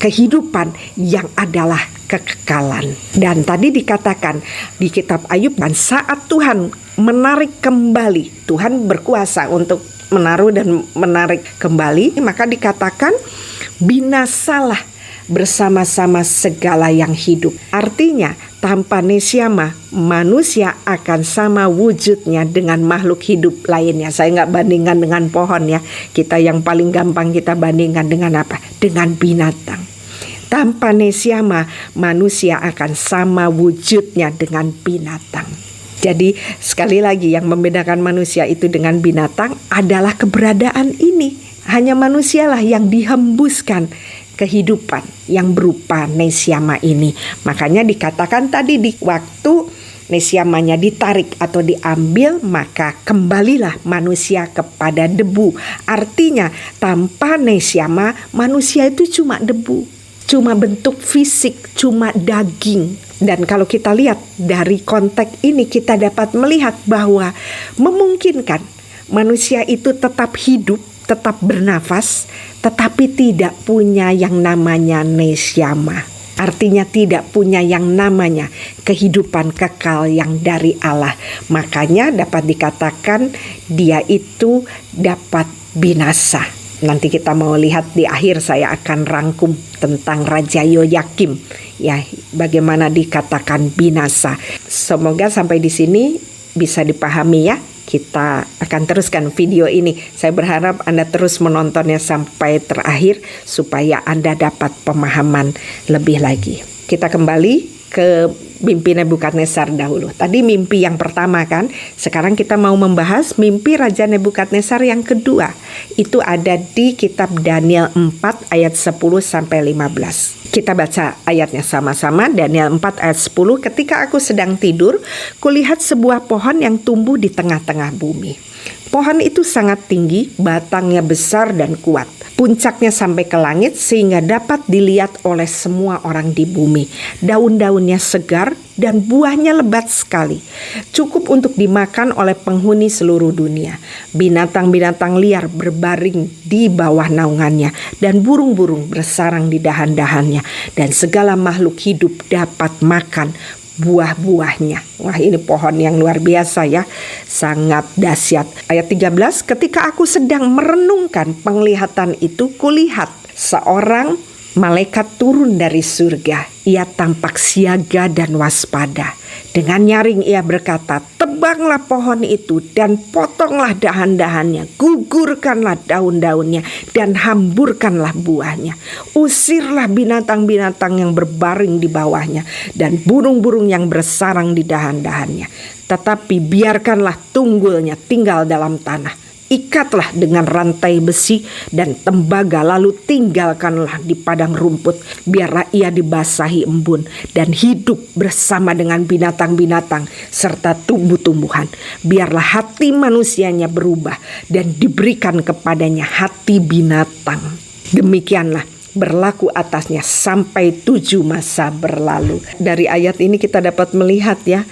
Kehidupan yang adalah kekekalan. Dan tadi dikatakan di kitab Ayub, dan saat Tuhan menarik kembali, Tuhan berkuasa untuk menaruh dan menarik kembali, maka dikatakan binasalah bersama-sama segala yang hidup. Artinya tanpa Neshama, manusia akan sama wujudnya dengan makhluk hidup lainnya. Saya nggak bandingkan dengan pohon ya. Kita yang paling gampang kita bandingkan dengan apa? Dengan binatang. Tanpa Neshama, manusia akan sama wujudnya dengan binatang. Jadi sekali lagi yang membedakan manusia itu dengan binatang adalah keberadaan ini. Hanya manusialah yang dihembuskan kehidupan yang berupa Neshama ini. Makanya dikatakan tadi di waktu Neshamanya ditarik atau diambil, maka kembalilah manusia kepada debu. Artinya tanpa Neshama, manusia itu cuma debu, cuma bentuk fisik, cuma daging. Dan kalau kita lihat dari konteks ini, kita dapat melihat bahwa memungkinkan manusia itu tetap hidup, tetap bernafas, tetapi tidak punya yang namanya Neshama. Artinya tidak punya yang namanya kehidupan kekal yang dari Allah. Makanya dapat dikatakan dia itu dapat binasa. Nanti kita mau lihat di akhir, saya akan rangkum tentang Raja Yoyakim. Ya, bagaimana dikatakan binasa. Semoga sampai di sini bisa dipahami ya. Kita akan teruskan video ini. Saya berharap Anda terus menontonnya sampai terakhir supaya Anda dapat pemahaman lebih lagi. Kita kembali ke mimpi Nebukadnezar dahulu. Tadi mimpi yang pertama kan. Sekarang kita mau membahas mimpi Raja Nebukadnezar yang kedua. Itu ada di kitab Daniel 4 ayat 10 sampai 15. Kita baca ayatnya sama-sama. Daniel 4 ayat 10. Ketika aku sedang tidur, kulihat sebuah pohon yang tumbuh di tengah-tengah bumi. Pohon itu sangat tinggi, batangnya besar dan kuat. Puncaknya sampai ke langit sehingga dapat dilihat oleh semua orang di bumi. Daun-daunnya segar dan buahnya lebat sekali. Cukup untuk dimakan oleh penghuni seluruh dunia. Binatang-binatang liar berbaring di bawah naungannya dan burung-burung bersarang di dahan-dahannya. Dan segala makhluk hidup dapat makan buah-buahnya. Wah, ini pohon yang luar biasa ya, sangat dahsyat. Ayat 13, ketika aku sedang merenungkan penglihatan itu, kulihat seorang malaikat turun dari surga. Ia tampak siaga dan waspada. Dengan nyaring ia berkata, tebanglah pohon itu dan potonglah dahan-dahannya, gugurkanlah daun-daunnya dan hamburkanlah buahnya. Usirlah binatang-binatang yang berbaring di bawahnya dan burung-burung yang bersarang di dahan-dahannya. Tetapi biarkanlah tunggulnya tinggal dalam tanah. Ikatlah dengan rantai besi dan tembaga, lalu tinggalkanlah di padang rumput. Biarlah ia dibasahi embun dan hidup bersama dengan binatang-binatang serta tumbuh-tumbuhan. Biarlah hati manusianya berubah dan diberikan kepadanya hati binatang. Demikianlah berlaku atasnya sampai 7 masa berlalu. Dari ayat ini kita dapat melihat ya,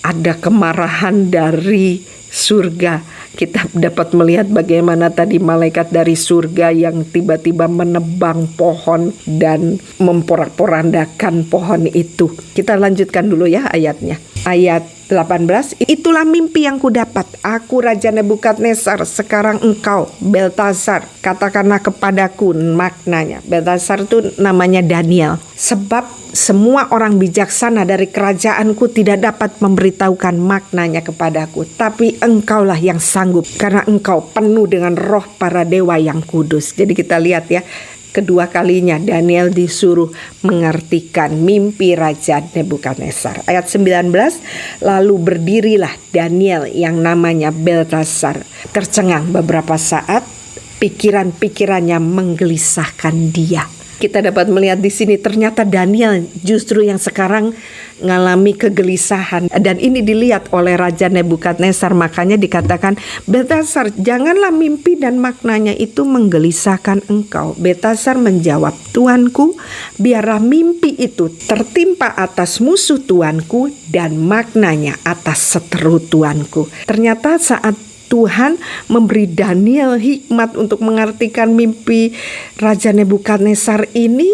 ada kemarahan dari surga. Kita dapat melihat bagaimana tadi malaikat dari surga yang tiba-tiba menebang pohon dan memporak-porandakan pohon itu. Kita lanjutkan dulu ya ayatnya. Ayat 18, itulah mimpi yang kudapat. Aku Raja Nebukadnezar, sekarang engkau Beltasar, katakanlah kepadaku maknanya. Beltasar itu namanya Daniel. Sebab semua orang bijaksana dari kerajaanku tidak dapat memberitahukan maknanya kepadaku, tapi engkaulah yang sanggup, karena engkau penuh dengan roh para dewa yang kudus. Jadi kita lihat ya, kedua kalinya Daniel disuruh mengartikan mimpi Raja Nebukadnezar. Ayat 19, lalu berdirilah Daniel yang namanya Beltasar. Tercengang beberapa saat, pikiran-pikirannya menggelisahkan dia. Kita dapat melihat di sini ternyata Daniel justru yang sekarang mengalami kegelisahan, dan ini dilihat oleh Raja Nebukadnezar. Makanya dikatakan, Beltasar, janganlah mimpi dan maknanya itu menggelisahkan engkau. Beltasar menjawab, Tuanku, biarlah mimpi itu tertimpa atas musuh tuanku dan maknanya atas seteru tuanku. Ternyata saat Tuhan memberi Daniel hikmat untuk mengartikan mimpi Raja Nebukadnezar ini,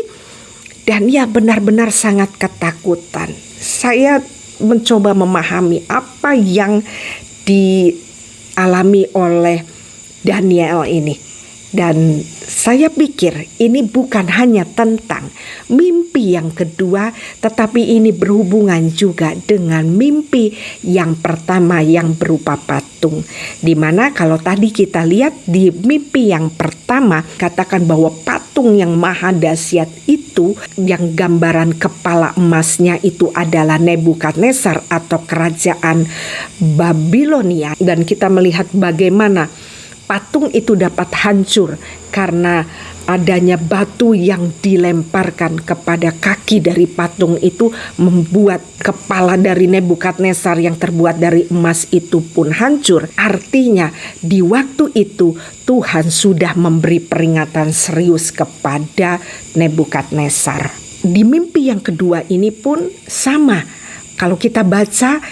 Daniel benar-benar sangat ketakutan. Saya mencoba memahami apa yang dialami oleh Daniel ini. Dan saya pikir ini bukan hanya tentang mimpi yang kedua, tetapi ini berhubungan juga dengan mimpi yang pertama yang berupa patung. Dimana kalau tadi kita lihat di mimpi yang pertama, katakan bahwa patung yang maha dahsyat itu, yang gambaran kepala emasnya itu adalah Nebukadnezar atau kerajaan Babilonia. Dan kita melihat bagaimana patung itu dapat hancur karena adanya batu yang dilemparkan kepada kaki dari patung itu, membuat kepala dari Nebukadnezar yang terbuat dari emas itu pun hancur. Artinya di waktu itu Tuhan sudah memberi peringatan serius kepada Nebukadnezar. Di mimpi yang kedua ini pun sama. Kalau kita baca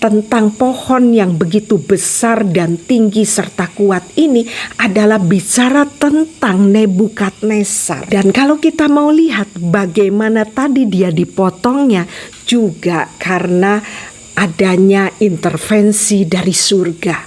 tentang pohon yang begitu besar dan tinggi serta kuat ini adalah bicara tentang Nebukadnezar. Dan kalau kita mau lihat bagaimana tadi dia dipotongnya, juga karena adanya intervensi dari surga.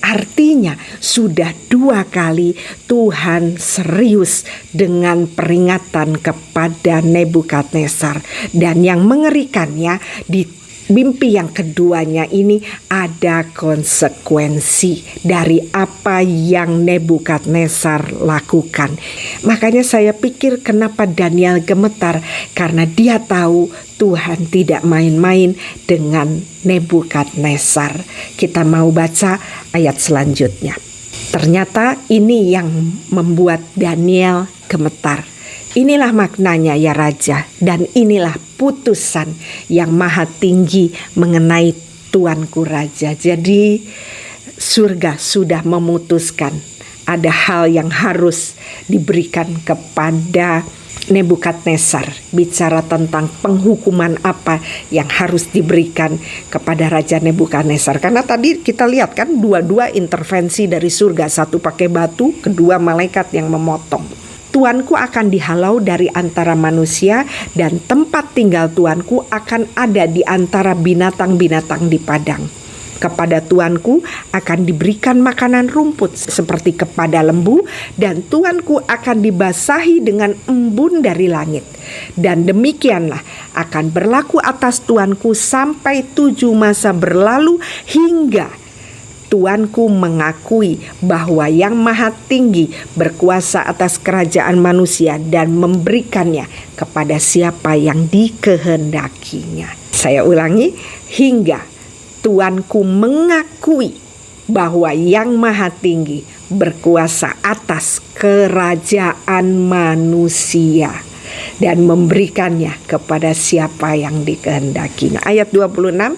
Artinya sudah 2 kali Tuhan serius dengan peringatan kepada Nebukadnezar. Dan yang mengerikannya, di mimpi yang keduanya ini ada konsekuensi dari apa yang Nebukadnezar lakukan. Makanya saya pikir kenapa Daniel gemetar, karena dia tahu Tuhan tidak main-main dengan Nebukadnezar. Kita mau baca ayat selanjutnya. Ternyata ini yang membuat Daniel gemetar. Inilah maknanya ya Raja, dan inilah putusan yang maha tinggi mengenai Tuanku Raja. Jadi surga sudah memutuskan ada hal yang harus diberikan kepada Nebukadnezar. Bicara tentang penghukuman apa yang harus diberikan kepada Raja Nebukadnezar. Karena tadi kita lihat kan dua-dua intervensi dari surga. Satu pakai batu, kedua malaikat yang memotong. Tuanku akan dihalau dari antara manusia, dan tempat tinggal Tuanku akan ada di antara binatang-binatang di padang. Kepada Tuanku akan diberikan makanan rumput seperti kepada lembu, dan Tuanku akan dibasahi dengan embun dari langit. Dan demikianlah akan berlaku atas Tuanku sampai 7 masa berlalu, hingga Tuanku mengakui bahwa Yang Maha Tinggi berkuasa atas kerajaan manusia dan memberikannya kepada siapa yang dikehendakinya. Saya ulangi, hingga Tuanku mengakui bahwa Yang Maha Tinggi berkuasa atas kerajaan manusia dan memberikannya kepada siapa yang dikehendakinya. Ayat 26,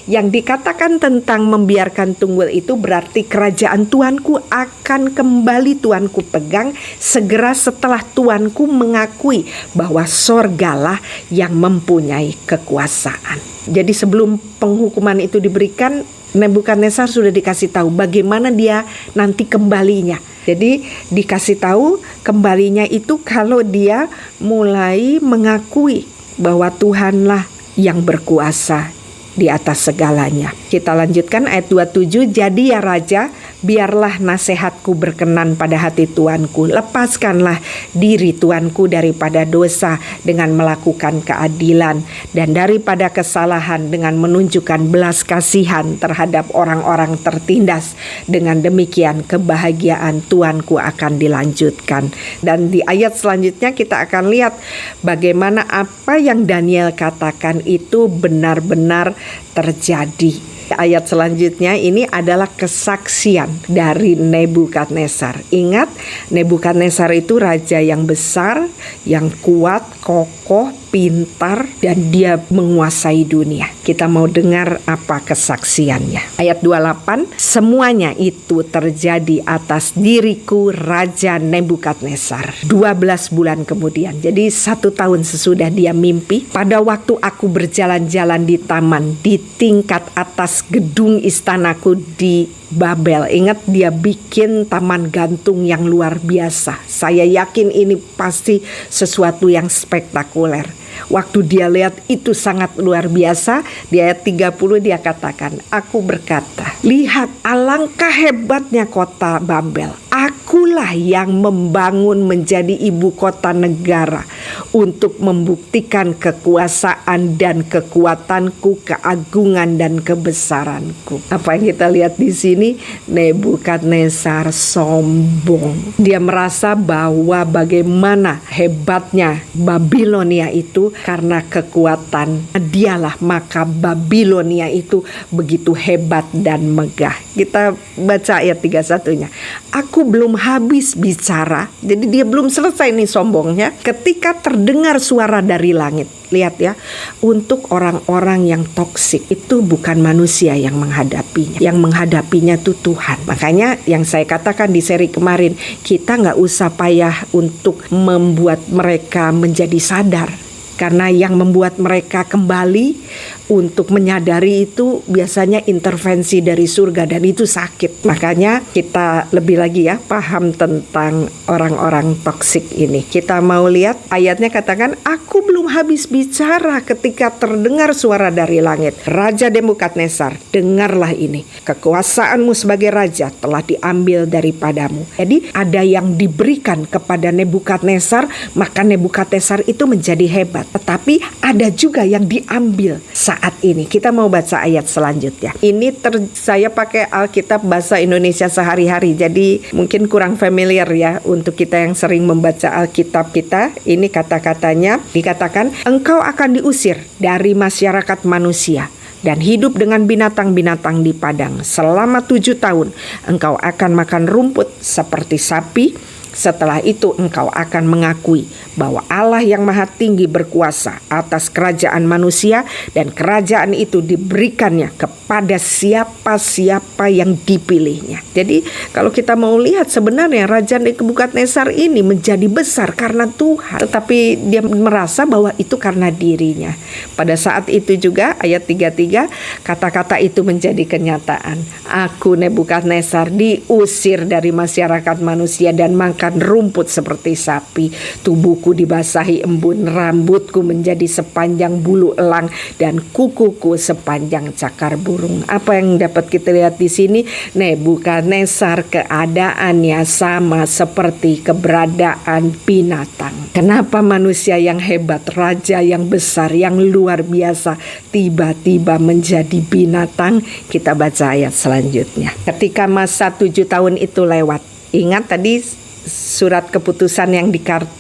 yang dikatakan tentang membiarkan tunggul itu berarti kerajaan Tuanku akan kembali Tuanku pegang segera setelah Tuanku mengakui bahwa sorgalah yang mempunyai kekuasaan. Jadi sebelum penghukuman itu diberikan, Nebukadnezar sudah dikasih tahu bagaimana dia nanti kembalinya. Jadi dikasih tahu kembalinya itu kalau dia mulai mengakui bahwa Tuhanlah yang berkuasa di atas segalanya. Kita lanjutkan ayat 27. Jadi ya Raja, biarlah nasihatku berkenan pada hati tuanku. Lepaskanlah diri tuanku daripada dosa dengan melakukan keadilan, dan daripada kesalahan dengan menunjukkan belas kasihan terhadap orang-orang tertindas. Dengan demikian kebahagiaan tuanku akan dilanjutkan. Dan di ayat selanjutnya kita akan lihat bagaimana apa yang Daniel katakan itu benar-benar terjadi. Ayat selanjutnya ini adalah kesaksian dari Nebukadnezar. Ingat, Nebukadnezar itu raja yang besar, yang kuat, kokoh, pintar, dan dia menguasai dunia. Kita mau dengar apa kesaksiannya. Ayat 28, semuanya itu terjadi atas diriku Raja Nebukadnezar. 12 bulan kemudian, jadi 1 tahun sesudah dia mimpi, pada waktu aku berjalan-jalan di taman, di tingkat atas gedung istanaku di Babel. Ingat, dia bikin taman gantung yang luar biasa. Saya yakin ini pasti sesuatu yang spektakuler. Waktu dia lihat itu sangat luar biasa, di ayat 30 dia katakan, aku berkata, lihat alangkah hebatnya kota Babel. Akulah yang membangun menjadi ibu kota negara untuk membuktikan kekuasaan dan kekuatanku, keagungan dan kebesaranku. Apa yang kita lihat di sini? Nebukadnezar sombong. Dia merasa bahwa bagaimana hebatnya Babilonia itu karena kekuatan dialah, maka Babilonia itu begitu hebat dan megah. Kita baca ayat 31-nya. Aku belum habis bicara, jadi dia belum selesai nih sombongnya, ketika terdengar suara dari langit. Lihat ya, untuk orang-orang yang toksik itu bukan manusia yang menghadapinya. Yang menghadapinya itu Tuhan. Makanya yang saya katakan di seri kemarin, kita gak usah payah untuk membuat mereka menjadi sadar. Karena yang membuat mereka kembali untuk menyadari itu biasanya intervensi dari surga, dan itu sakit. Makanya kita lebih lagi ya paham tentang orang-orang toksik ini. Kita mau lihat ayatnya, katakan, aku belum habis bicara ketika terdengar suara dari langit. Raja Nebukadnezar, dengarlah ini. Kekuasaanmu sebagai raja telah diambil daripadamu. Jadi ada yang diberikan kepada Nebukadnezar, maka Nebukadnezar itu menjadi hebat. Tetapi ada juga yang diambil saat ini. Kita mau baca ayat selanjutnya. Ini saya pakai Alkitab bahasa Indonesia sehari-hari, jadi mungkin kurang familiar ya untuk kita yang sering membaca Alkitab kita. Ini kata-katanya dikatakan, engkau akan diusir dari masyarakat manusia dan hidup dengan binatang-binatang di padang. Selama 7 tahun engkau akan makan rumput seperti sapi. Setelah itu engkau akan mengakui bahwa Allah yang Maha Tinggi berkuasa atas kerajaan manusia, dan kerajaan itu diberikannya kepada siapa-siapa yang dipilihnya. Jadi kalau kita mau lihat, sebenarnya Raja Nebukadnezar ini menjadi besar karena Tuhan, tetapi dia merasa bahwa itu karena dirinya. Pada saat itu juga ayat 33, kata-kata itu menjadi kenyataan. Aku Nebukadnezar diusir dari masyarakat manusia dan makan rumput seperti sapi. Tubuhku dibasahi embun, rambutku menjadi sepanjang bulu elang, dan kukuku sepanjang cakar burung. Apa yang dapat kita lihat di sini? Nebukadnezar keadaannya sama seperti keberadaan binatang. Kenapa manusia yang hebat, raja yang besar, yang luar biasa, tiba-tiba menjadi binatang? Kita baca ayat selanjutnya. Ketika masa 7 tahun itu lewat, ingat tadi surat keputusan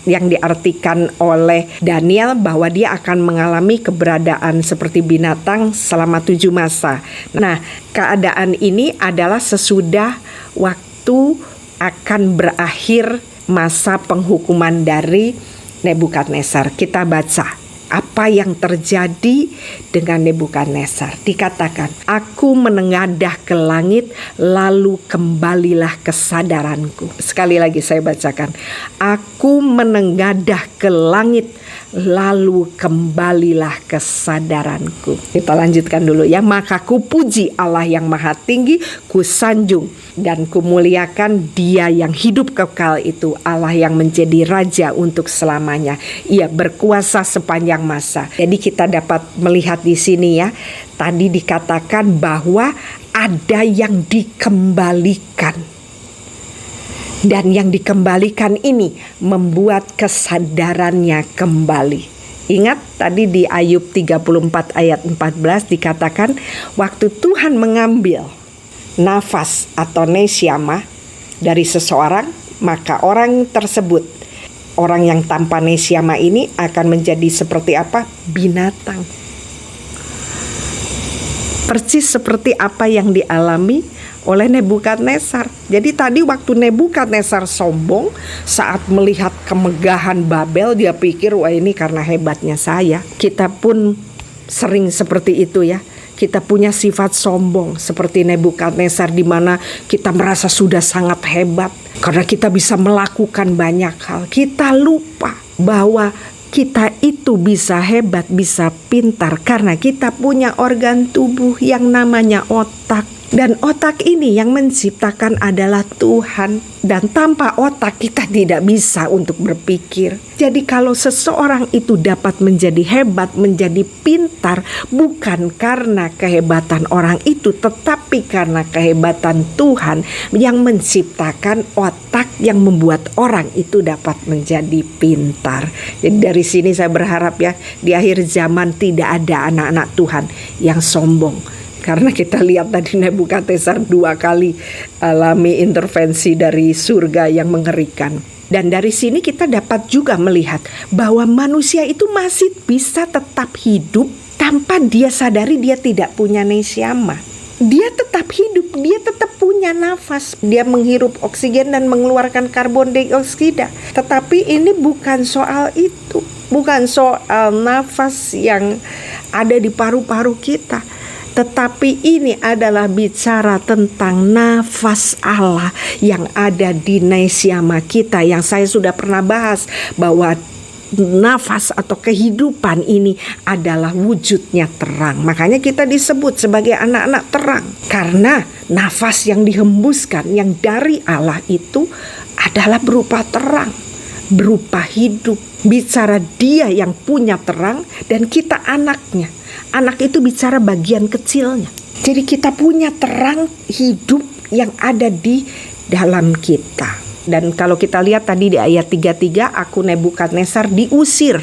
yang diartikan oleh Daniel bahwa dia akan mengalami keberadaan seperti binatang selama 7 masa. Nah, keadaan ini adalah sesudah waktu akan berakhir masa penghukuman dari Nebukadnezar. Kita baca apa yang terjadi dengan Nebukadnezar. Dikatakan, aku menengadah ke langit, lalu kembalilah kesadaranku. Sekali lagi saya bacakan, aku menengadah ke langit, lalu kembalilah kesadaranku. Kita lanjutkan dulu ya. Maka kupuji Allah yang Maha Tinggi, kusanjung dan kumuliakan Dia yang hidup kekal itu, Allah yang menjadi raja untuk selamanya. Ia berkuasa sepanjang masa. Jadi kita dapat melihat di sini ya, tadi dikatakan bahwa ada yang dikembalikan. Dan yang dikembalikan ini membuat kesadarannya kembali. Ingat tadi di Ayub 34 ayat 14 dikatakan waktu Tuhan mengambil nafas atau nesyama dari seseorang, maka orang tersebut, orang yang tanpa nesyama ini akan menjadi seperti apa? Binatang. Persis seperti apa yang dialami oleh Nebukadnezar. Jadi tadi waktu Nebukadnezar sombong saat melihat kemegahan Babel, dia pikir wah ini karena hebatnya saya. Kita pun sering seperti itu ya. Kita punya sifat sombong seperti Nebukadnezar, di mana kita merasa sudah sangat hebat karena kita bisa melakukan banyak hal. Kita lupa bahwa kita itu bisa hebat, bisa pintar karena kita punya organ tubuh yang namanya otak. Dan otak ini yang menciptakan adalah Tuhan. Dan tanpa otak kita tidak bisa untuk berpikir. Jadi kalau seseorang itu dapat menjadi hebat, menjadi pintar, bukan karena kehebatan orang itu, tetapi karena kehebatan Tuhan yang menciptakan otak yang membuat orang itu dapat menjadi pintar. Jadi dari sini saya berharap ya, di akhir zaman tidak ada anak-anak Tuhan yang sombong. Karena kita lihat tadi Nebukadnezar 2 kali alami intervensi dari surga yang mengerikan. Dan dari sini kita dapat juga melihat bahwa manusia itu masih bisa tetap hidup tanpa dia sadari dia tidak punya nesyama. Dia tetap hidup, dia tetap punya nafas. Dia menghirup oksigen dan mengeluarkan karbon dioksida. Tetapi ini bukan soal itu. Bukan soal nafas yang ada di paru-paru kita. Tetapi ini adalah bicara tentang nafas Allah yang ada di nesyama kita, yang saya sudah pernah bahas bahwa nafas atau kehidupan ini adalah wujudnya terang. Makanya kita disebut sebagai anak-anak terang, karena nafas yang dihembuskan yang dari Allah itu adalah berupa terang, berupa hidup. Bicara dia yang punya terang dan kita anaknya. Anak itu bicara bagian kecilnya. Jadi kita punya terang hidup yang ada di dalam kita. Dan kalau kita lihat tadi di ayat 33, aku Nebukadnezar diusir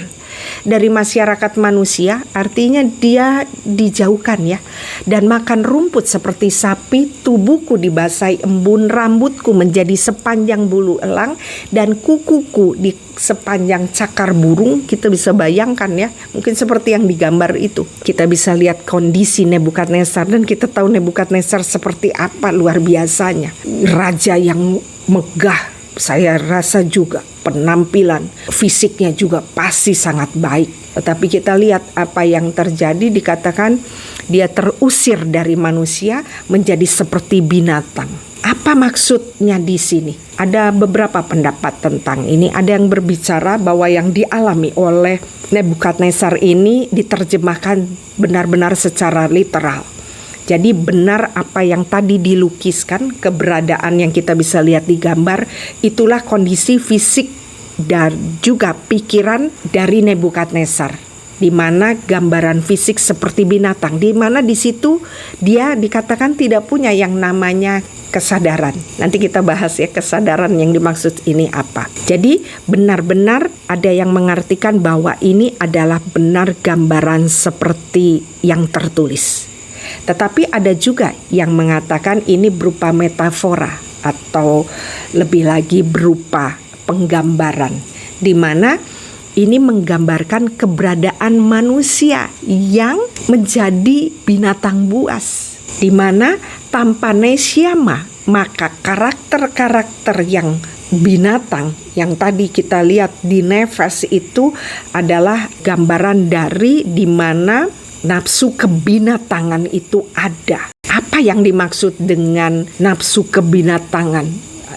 dari masyarakat manusia, artinya dia dijauhkan ya. Dan makan rumput seperti sapi, tubuhku dibasahi embun, rambutku menjadi sepanjang bulu elang, dan kukuku di sepanjang cakar burung. Kita bisa bayangkan ya, mungkin seperti yang digambar itu. Kita bisa lihat kondisi Nebukadnezar, dan kita tahu Nebukadnezar seperti apa luar biasanya. Raja yang megah, saya rasa juga penampilan fisiknya juga pasti sangat baik. Tetapi kita lihat apa yang terjadi, dikatakan dia terusir dari manusia menjadi seperti binatang. Apa maksudnya di sini? Ada beberapa pendapat tentang ini. Ada yang berbicara bahwa yang dialami oleh Nebukadnezar ini diterjemahkan benar-benar secara literal. Jadi benar apa yang tadi dilukiskan, keberadaan yang kita bisa lihat di gambar, itulah kondisi fisik dan juga pikiran dari Nebukadnezar, di mana gambaran fisik seperti binatang, di mana di situ dia dikatakan tidak punya yang namanya kesadaran. Nanti kita bahas ya kesadaran yang dimaksud ini apa. Jadi benar-benar ada yang mengartikan bahwa ini adalah benar gambaran seperti yang tertulis. Tetapi ada juga yang mengatakan ini berupa metafora atau lebih lagi berupa penggambaran, di mana ini menggambarkan keberadaan manusia yang menjadi binatang buas, di mana tanpa nesyama maka karakter-karakter yang binatang yang tadi kita lihat di nefas itu adalah gambaran dari di mana nafsu kebinatangan itu ada. Apa yang dimaksud dengan nafsu kebinatangan?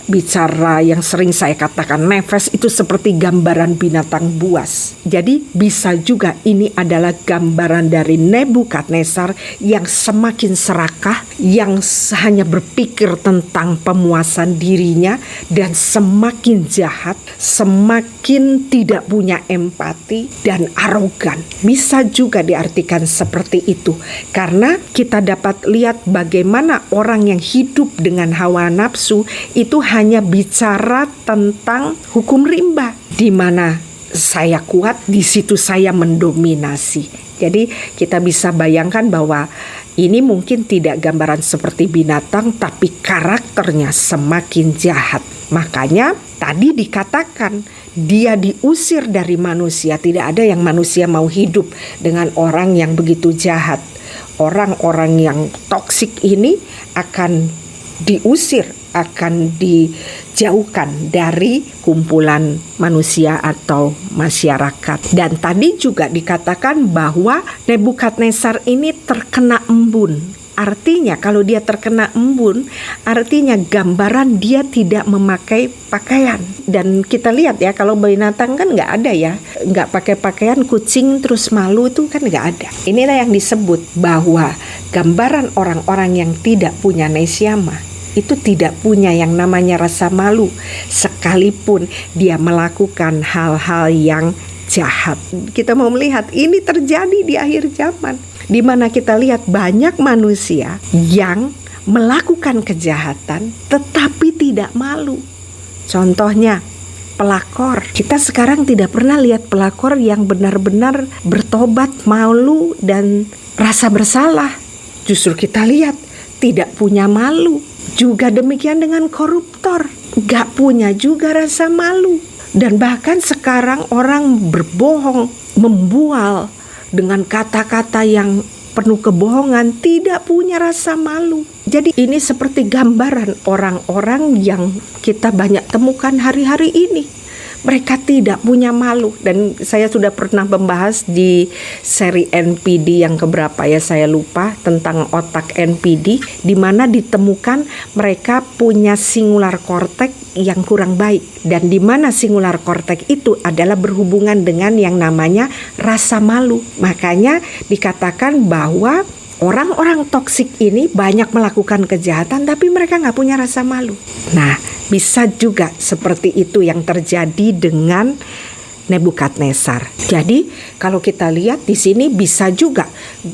bicara yang sering saya katakan, nefes itu seperti gambaran binatang buas. Jadi bisa juga ini adalah gambaran dari Nebukadnezar yang semakin serakah, yang hanya berpikir tentang pemuasan dirinya, dan semakin jahat, semakin tidak punya empati dan arogan. Bisa juga diartikan seperti itu, karena kita dapat lihat bagaimana orang yang hidup dengan hawa nafsu itu hanya bicara tentang hukum rimba, di mana saya kuat, di situ saya mendominasi. Jadi kita bisa bayangkan bahwa ini mungkin tidak gambaran seperti binatang, tapi karakternya semakin jahat. Makanya tadi dikatakan dia diusir dari manusia. Tidak ada yang manusia mau hidup dengan orang yang begitu jahat. Orang-orang yang toksik ini akan diusir, akan dijauhkan dari kumpulan manusia atau masyarakat. Dan tadi juga dikatakan bahwa Nebukadnezar ini terkena embun. Artinya kalau dia terkena embun, artinya gambaran dia tidak memakai pakaian. Dan kita lihat ya, kalau binatang kan nggak ada ya, nggak pakai pakaian, kucing terus malu itu kan nggak ada. Inilah yang disebut bahwa gambaran orang-orang yang tidak punya nesyama itu tidak punya yang namanya rasa malu, sekalipun dia melakukan hal-hal yang jahat. Kita mau melihat ini terjadi di akhir zaman, di mana kita lihat banyak manusia yang melakukan kejahatan tetapi tidak malu. Contohnya pelakor. Kita sekarang tidak pernah lihat pelakor yang benar-benar bertobat, malu dan rasa bersalah. Justru kita lihat tidak punya malu. Juga demikian dengan koruptor, gak punya juga rasa malu. Dan bahkan sekarang orang berbohong, membual dengan kata-kata yang penuh kebohongan, tidak punya rasa malu. Jadi ini seperti gambaran orang-orang yang kita banyak temukan hari-hari ini. Mereka tidak punya malu. Dan saya sudah pernah membahas di seri NPD yang keberapa ya, saya lupa, tentang otak NPD, di mana ditemukan mereka punya singular cortex yang kurang baik, dan di mana singular cortex itu adalah berhubungan dengan yang namanya rasa malu. Makanya dikatakan bahwa orang-orang toksik ini banyak melakukan kejahatan tapi mereka nggak punya rasa malu. Nah, bisa juga seperti itu yang terjadi dengan Nebukadnezar. Jadi kalau kita lihat di sini bisa juga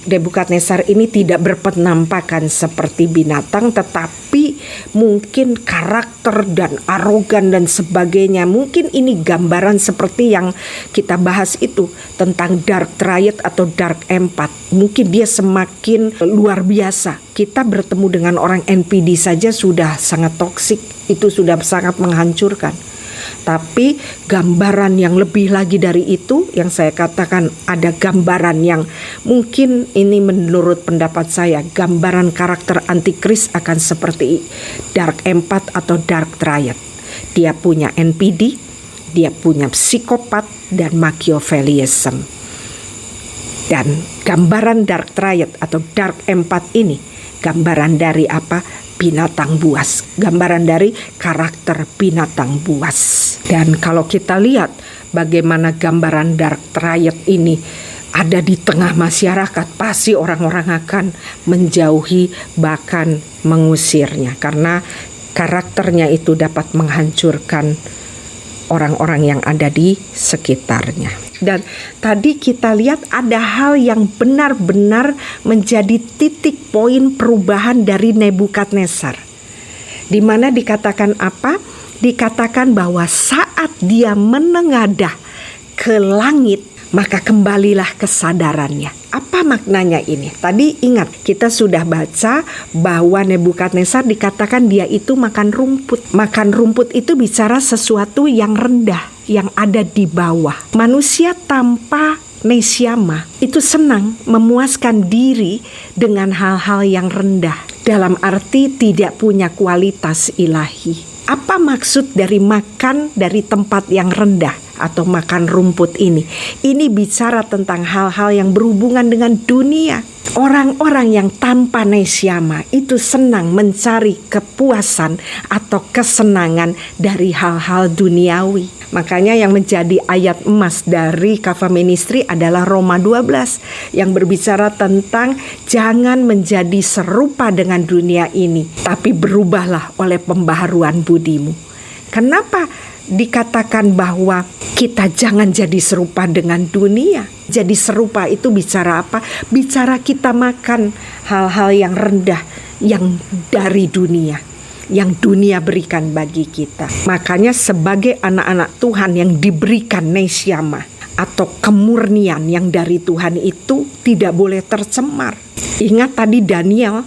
Nebukadnezar ini tidak berpenampakan seperti binatang, tetapi mungkin karakter dan arogan dan sebagainya. Mungkin ini gambaran seperti yang kita bahas itu tentang Dark Triad atau Dark Empat. Mungkin dia semakin luar biasa. Kita bertemu dengan orang NPD saja sudah sangat toksik, itu sudah sangat menghancurkan. Tapi gambaran yang lebih lagi dari itu, yang saya katakan ada gambaran yang mungkin ini menurut pendapat saya, gambaran karakter antikris akan seperti Dark Empat atau Dark Triad. Dia punya NPD, dia punya psikopat dan Machiavellianism. Dan gambaran Dark Triad atau Dark Empat ini gambaran dari apa? Binatang buas, gambaran dari karakter binatang buas. Dan kalau kita lihat bagaimana gambaran Dark Triad ini ada di tengah masyarakat, pasti orang-orang akan menjauhi bahkan mengusirnya, karena karakternya itu dapat menghancurkan orang-orang yang ada di sekitarnya. Dan tadi kita lihat ada hal yang benar-benar menjadi titik poin perubahan dari Nebukadnezar. Di mana dikatakan apa? Dikatakan bahwa saat dia menengadah ke langit, maka kembalilah kesadarannya. Apa maknanya ini? Tadi ingat, kita sudah baca bahwa Nebukadnezar dikatakan dia itu makan rumput. Makan rumput itu bicara sesuatu yang rendah, yang ada di bawah. Manusia tanpa nesyama itu senang memuaskan diri dengan hal-hal yang rendah, dalam arti tidak punya kualitas ilahi. Apa maksud dari makan dari tempat yang rendah? atau makan rumput ini. Ini bicara tentang hal-hal yang berhubungan dengan dunia. Orang-orang yang tanpa nesyama itu senang mencari kepuasan atau kesenangan dari hal-hal duniawi. Makanya yang menjadi ayat emas dari Kava Ministry adalah Roma 12 yang berbicara tentang jangan menjadi serupa dengan dunia ini, tapi berubahlah oleh pembaharuan budimu. Kenapa dikatakan bahwa kita jangan jadi serupa dengan dunia? Jadi serupa itu bicara apa? Bicara kita makan hal-hal yang rendah, yang dari dunia, yang dunia berikan bagi kita. Makanya sebagai anak-anak Tuhan yang diberikan nesyama atau kemurnian yang dari Tuhan itu tidak boleh tercemar. Ingat tadi Daniel,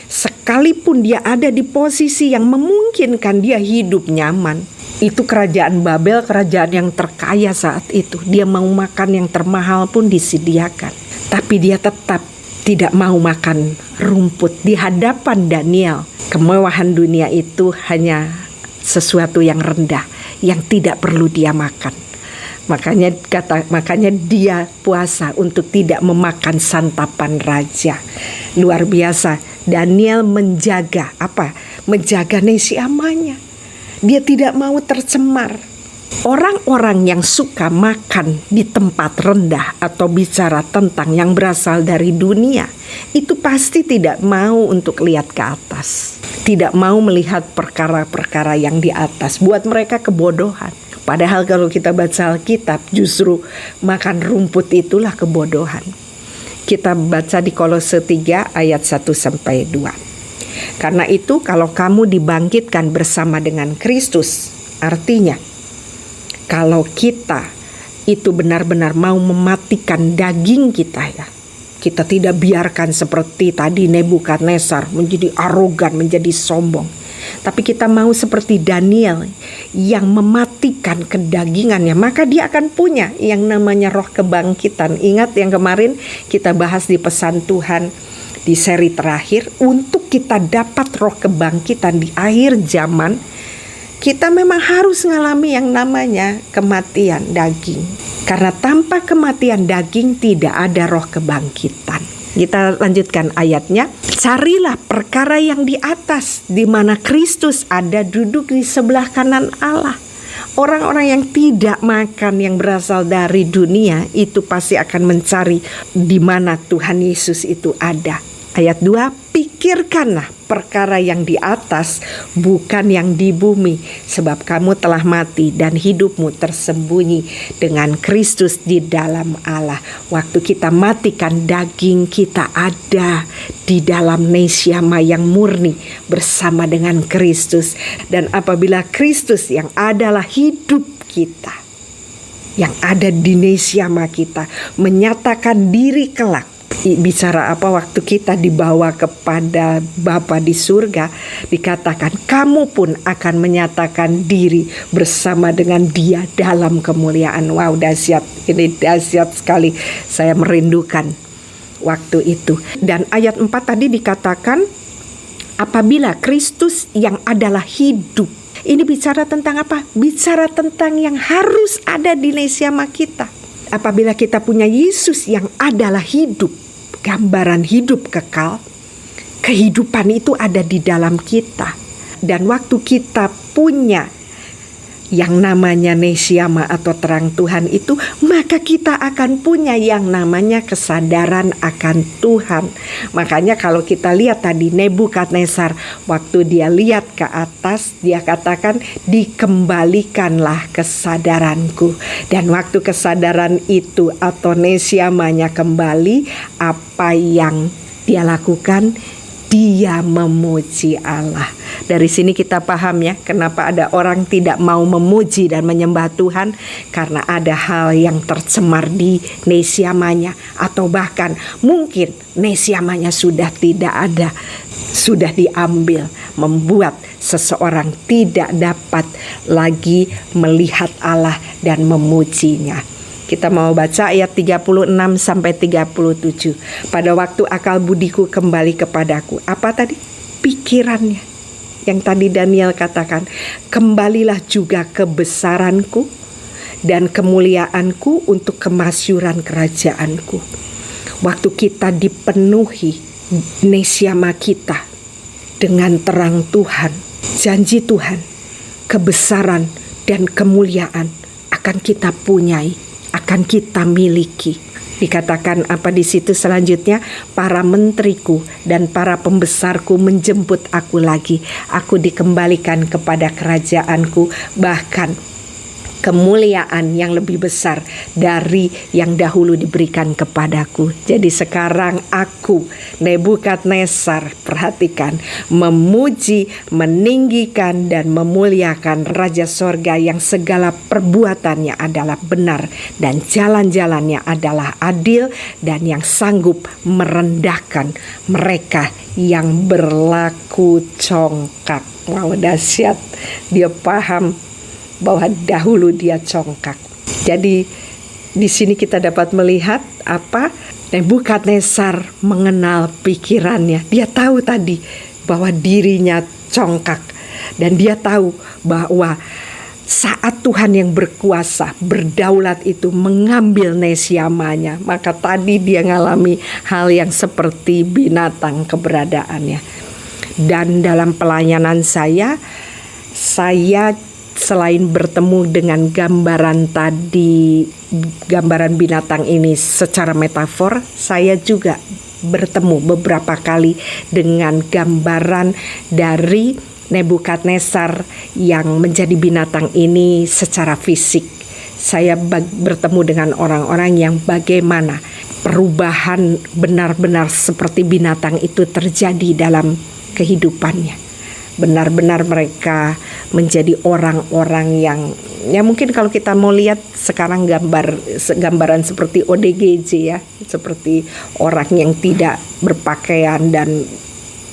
sekalipun dia ada di posisi yang memungkinkan dia hidup nyaman, itu kerajaan Babel, kerajaan yang terkaya saat itu. Dia mau makan yang termahal pun disediakan. Tapi dia tetap tidak mau makan rumput. Di hadapan Daniel, kemewahan dunia itu hanya sesuatu yang rendah, yang tidak perlu dia makan. Makanya dia puasa untuk tidak memakan santapan raja. Luar biasa. Daniel menjaga apa? Menjaga nesyamanya. Dia tidak mau tercemar. Orang-orang yang suka makan di tempat rendah atau bicara tentang yang berasal dari dunia, itu pasti tidak mau untuk lihat ke atas. Tidak mau melihat perkara-perkara yang di atas. Buat mereka kebodohan. Padahal kalau kita baca Alkitab, justru makan rumput itulah kebodohan. Kita baca di Kolose 3 ayat 1-2. Karena itu kalau kamu dibangkitkan bersama dengan Kristus, artinya kalau kita itu benar-benar mau mematikan daging kita ya, kita tidak biarkan seperti tadi Nebukadnezar menjadi arogan, menjadi sombong. Tapi kita mau seperti Daniel yang mematikan kedagingannya, maka dia akan punya yang namanya roh kebangkitan. Ingat yang kemarin kita bahas di pesan Tuhan di seri terakhir, untuk kita dapat roh kebangkitan di akhir zaman, kita memang harus mengalami yang namanya kematian daging. Karena tanpa kematian daging tidak ada roh kebangkitan. Kita lanjutkan ayatnya. Carilah perkara yang di atas, di mana Kristus ada duduk di sebelah kanan Allah. Orang-orang yang tidak makan yang berasal dari dunia itu pasti akan mencari di mana Tuhan Yesus itu ada. Ayat 2, pikirkanlah perkara yang di atas, bukan yang di bumi, sebab kamu telah mati dan hidupmu tersembunyi dengan Kristus di dalam Allah. Waktu kita matikan daging, kita ada di dalam nesyama yang murni bersama dengan Kristus. Dan apabila Kristus yang adalah hidup kita, yang ada di nesyama kita, menyatakan diri kelak, bicara apa waktu kita dibawa kepada Bapa di surga, dikatakan kamu pun akan menyatakan diri bersama dengan Dia dalam kemuliaan. Wow, dahsyat, ini dahsyat sekali. Saya merindukan waktu itu. Dan ayat 4 tadi dikatakan apabila Kristus yang adalah hidup. Ini bicara tentang apa? Bicara tentang yang harus ada di nesyama kita. Apabila kita punya Yesus yang adalah hidup, gambaran hidup kekal, kehidupan itu ada di dalam kita. Dan waktu kita punya yang namanya nesyama atau terang Tuhan itu, maka kita akan punya yang namanya kesadaran akan Tuhan. Makanya kalau kita lihat tadi Nebukadnezar, waktu dia lihat ke atas, dia katakan dikembalikanlah kesadaranku. Dan waktu kesadaran itu atau nesyamanya kembali, apa yang dia lakukan? Dia memuji Allah. Dari sini kita paham ya, kenapa ada orang tidak mau memuji dan menyembah Tuhan, karena ada hal yang tercemar di nesyamanya, atau bahkan mungkin nesyamanya sudah tidak ada, sudah diambil, membuat seseorang tidak dapat lagi melihat Allah dan memujinya. Kita mau baca ayat 36 sampai 37. Pada waktu akal budiku kembali kepadaku. Apa tadi? Pikirannya. Yang tadi Daniel katakan, kembalilah juga kebesaranku dan kemuliaanku untuk kemasyuran kerajaanku. Waktu kita dipenuhi nesiama kita dengan terang Tuhan, janji Tuhan, kebesaran dan kemuliaan akan kita punyai, akan kita miliki. Dikatakan apa di situ selanjutnya? Para menteriku dan para pembesarku menjemput aku lagi. Aku dikembalikan kepada kerajaanku, bahkan kemuliaan yang lebih besar dari yang dahulu diberikan kepadaku. Jadi sekarang aku, Nebukadnezar, perhatikan, memuji, meninggikan dan memuliakan Raja Sorga yang segala perbuatannya adalah benar dan jalan-jalannya adalah adil, dan yang sanggup merendahkan mereka yang berlaku congkak. Wow, dahsyat. Dia paham bahwa dahulu dia congkak. Jadi di sini kita dapat melihat apa? Nebukadnezar mengenal pikirannya. Dia tahu tadi bahwa dirinya congkak, dan dia tahu bahwa saat Tuhan yang berkuasa, berdaulat itu mengambil nesiamanya, maka tadi dia ngalami hal yang seperti binatang keberadaannya. Dan dalam pelayanan saya selain bertemu dengan gambaran tadi, gambaran binatang ini secara metafor, saya juga bertemu beberapa kali dengan gambaran dari Nebukadnezar yang menjadi binatang ini secara fisik. Saya bertemu dengan orang-orang yang bagaimana perubahan benar-benar seperti binatang itu terjadi dalam kehidupannya. Benar-benar mereka menjadi orang-orang yang, ya mungkin kalau kita mau lihat sekarang gambaran seperti ODGJ ya, seperti orang yang tidak berpakaian dan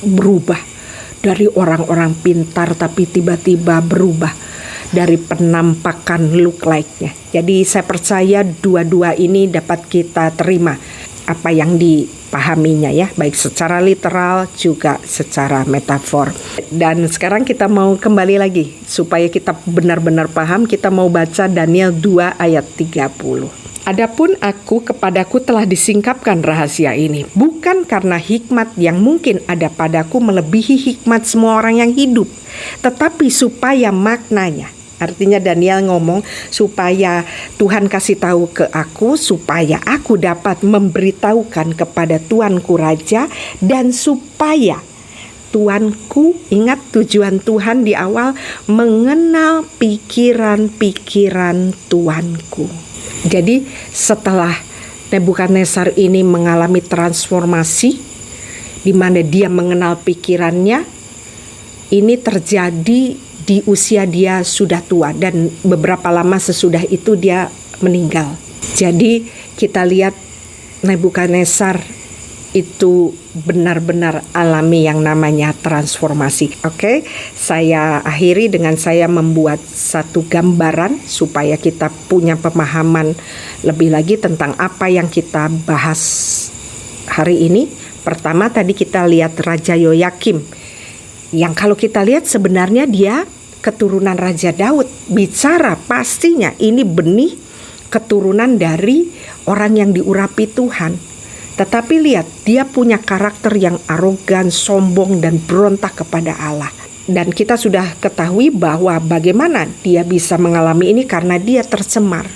berubah dari orang-orang pintar, tapi tiba-tiba berubah dari penampakan look like-nya. Jadi saya percaya dua-dua ini dapat kita terima apa yang dipahaminya ya, baik secara literal juga secara metafor. Dan sekarang kita mau kembali lagi supaya kita benar-benar paham. Kita mau baca Daniel 2 ayat 30. Adapun kepadaku telah disingkapkan rahasia ini, bukan karena hikmat yang mungkin ada padaku melebihi hikmat semua orang yang hidup, tetapi supaya maknanya. Artinya Daniel ngomong supaya Tuhan kasih tahu ke aku, supaya aku dapat memberitahukan kepada Tuanku Raja, dan supaya Tuanku, ingat tujuan Tuhan di awal, mengenal pikiran-pikiran Tuanku. Jadi setelah Nebukadnezar ini mengalami transformasi, di mana dia mengenal pikirannya, ini terjadi di usia dia sudah tua, dan beberapa lama sesudah itu dia meninggal. Jadi kita lihat Nebukadnezar itu benar-benar alami yang namanya transformasi. Oke, saya akhiri dengan saya membuat satu gambaran supaya kita punya pemahaman lebih lagi tentang apa yang kita bahas hari ini. Pertama tadi kita lihat Raja Yoyakim, yang kalau kita lihat sebenarnya dia keturunan Raja Daud. Bicara pastinya ini benih keturunan dari orang yang diurapi Tuhan. Tetapi lihat, dia punya karakter yang arogan, sombong, dan berontak kepada Allah. Dan kita sudah ketahui bahwa bagaimana dia bisa mengalami ini karena dia tercemar.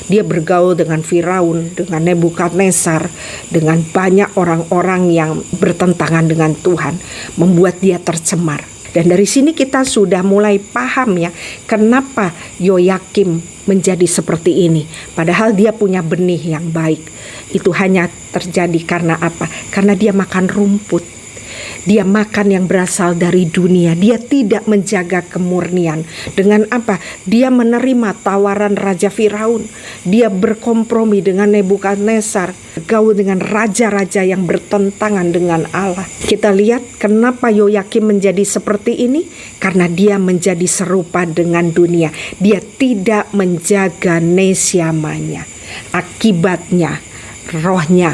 Dia bergaul dengan Firaun, dengan Nebukadnezar, dengan banyak orang-orang yang bertentangan dengan Tuhan, membuat dia tercemar. Dan dari sini kita sudah mulai paham ya, kenapa Yoyakim menjadi seperti ini. Padahal dia punya benih yang baik. Itu hanya terjadi karena apa? Karena dia makan rumput. Dia makan yang berasal dari dunia. Dia tidak menjaga kemurnian. Dengan apa? Dia menerima tawaran Raja Firaun. Dia berkompromi dengan Nebukadnezar, bergaul dengan raja-raja yang bertentangan dengan Allah. Kita lihat kenapa Yoyakim menjadi seperti ini, karena dia menjadi serupa dengan dunia. Dia tidak menjaga nesiamanya. Akibatnya rohnya,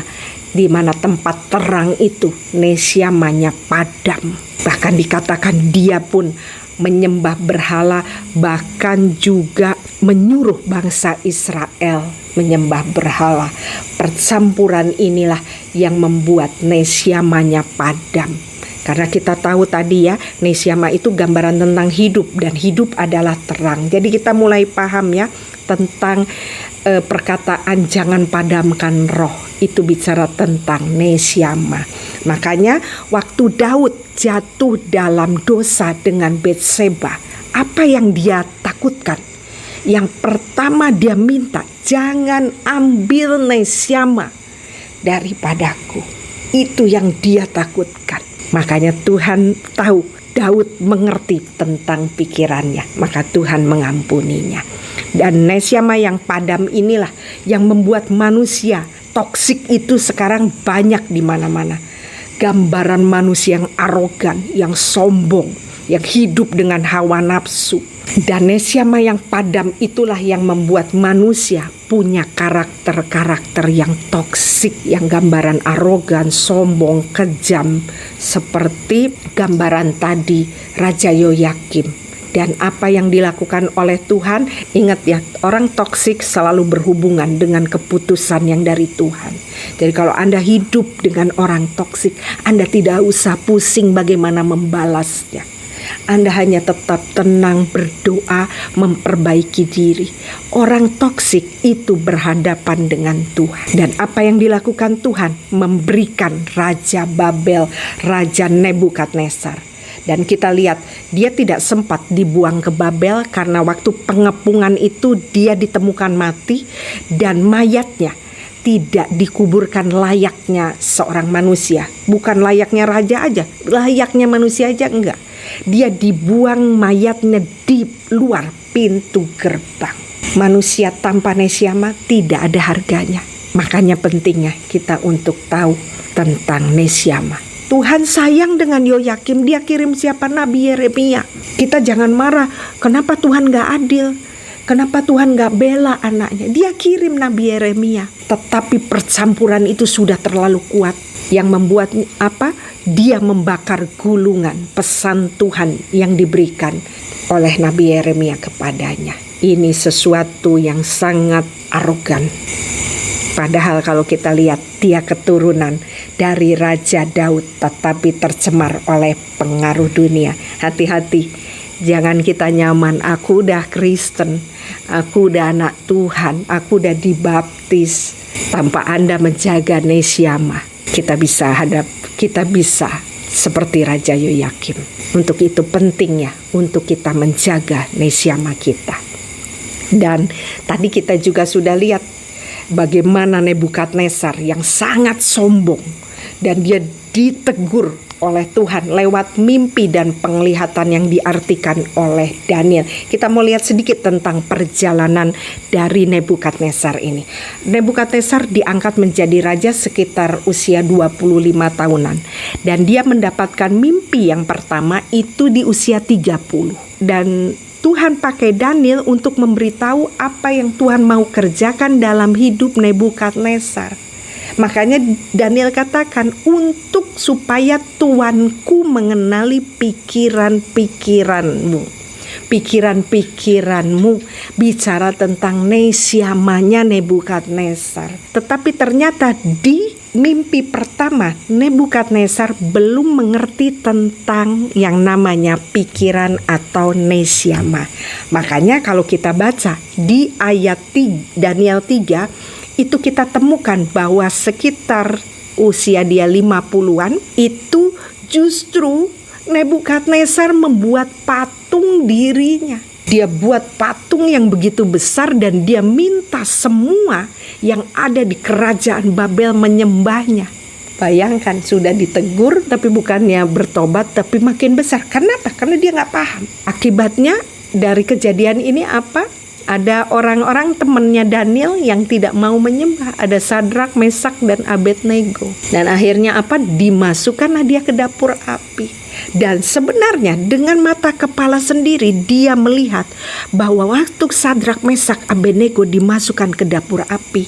di mana tempat terang itu nesiamanya padam. Bahkan dikatakan dia pun menyembah berhala, bahkan juga menyuruh bangsa Israel menyembah berhala. Percampuran inilah yang membuat nesyamanya padam. Karena kita tahu tadi ya, nesyama itu gambaran tentang hidup, dan hidup adalah terang. Jadi kita mulai paham ya tentang perkataan jangan padamkan roh. Itu bicara tentang nesyama. Makanya waktu Daud jatuh dalam dosa dengan Betseba, apa yang dia takutkan? Yang pertama dia minta, jangan ambil nesyama daripadaku. Itu yang dia takutkan. Makanya Tuhan tahu, Daud mengerti tentang pikirannya, maka Tuhan mengampuninya. Dan nesyama yang padam inilah yang membuat manusia toksik itu sekarang banyak di mana-mana. Gambaran manusia yang arogan, yang sombong, yang hidup dengan hawa nafsu. Dan nesyama yang padam itulah yang membuat manusia punya karakter-karakter yang toksik, yang gambaran arogan, sombong, kejam, seperti gambaran tadi Raja Yoyakim. Dan apa yang dilakukan oleh Tuhan, ingat ya, orang toksik selalu berhubungan dengan keputusan yang dari Tuhan. Jadi kalau Anda hidup dengan orang toksik, Anda tidak usah pusing bagaimana membalasnya. Anda hanya tetap tenang, berdoa, memperbaiki diri. Orang toksik itu berhadapan dengan Tuhan. Dan apa yang dilakukan Tuhan? Memberikan Raja Babel, Raja Nebukadnezar. Dan kita lihat dia tidak sempat dibuang ke Babel karena waktu pengepungan itu dia ditemukan mati dan mayatnya tidak dikuburkan layaknya seorang manusia. Bukan layaknya raja aja, layaknya manusia aja enggak. Dia dibuang mayatnya di luar pintu gerbang. Manusia tanpa nesyama tidak ada harganya. Makanya pentingnya kita untuk tahu tentang nesyama. Tuhan sayang dengan Yoyakim, dia kirim siapa? Nabi Yeremia. Kita jangan marah, kenapa Tuhan gak adil? Kenapa Tuhan gak bela anaknya? Dia kirim Nabi Yeremia. Tetapi percampuran itu sudah terlalu kuat. Yang membuat apa? Dia membakar gulungan pesan Tuhan yang diberikan oleh Nabi Yeremia kepadanya. Ini sesuatu yang sangat arogan. Padahal kalau kita lihat dia keturunan dari Raja Daud, tetapi tercemar oleh pengaruh dunia. Hati-hati, jangan kita nyaman, aku udah Kristen, aku udah anak Tuhan, aku udah dibaptis. Tanpa Anda menjaga nesyama, kita bisa seperti Raja Yoyakim. Untuk itu pentingnya untuk kita menjaga nesyama kita. Dan tadi kita juga sudah lihat bagaimana Nebukadnezar yang sangat sombong dan dia ditegur oleh Tuhan lewat mimpi dan penglihatan yang diartikan oleh Daniel. Kita mau lihat sedikit tentang perjalanan dari Nebukadnezar ini. Nebukadnezar diangkat menjadi raja sekitar usia 25 tahunan dan dia mendapatkan mimpi yang pertama itu di usia 30. Dan Tuhan pakai Daniel untuk memberitahu apa yang Tuhan mau kerjakan dalam hidup Nebukadnezar. Makanya Daniel katakan untuk supaya Tuanku mengenali pikiran-pikiranmu. Pikiran-pikiranmu bicara tentang nesyamanya Nebukadnezar. Tetapi ternyata di mimpi pertama Nebukadnezar belum mengerti tentang yang namanya pikiran atau nesyama. Makanya kalau kita baca di ayat Daniel 3 itu kita temukan bahwa sekitar usia dia 50-an itu justru Nebukadnezar membuat patung dirinya. Dia buat patung yang begitu besar dan dia minta semua yang ada di kerajaan Babel menyembahnya. Bayangkan, sudah ditegur tapi bukannya bertobat tapi makin besar. Kenapa? Karena dia gak paham. Akibatnya dari kejadian ini apa? Ada orang-orang temannya Daniel yang tidak mau menyembah. Ada Sadrak, Mesak, dan Abednego. Dan akhirnya apa? Dimasukkanlah dia ke dapur api. Dan sebenarnya dengan mata kepala sendiri dia melihat bahwa waktu Sadrak, Mesak, Abednego dimasukkan ke dapur api,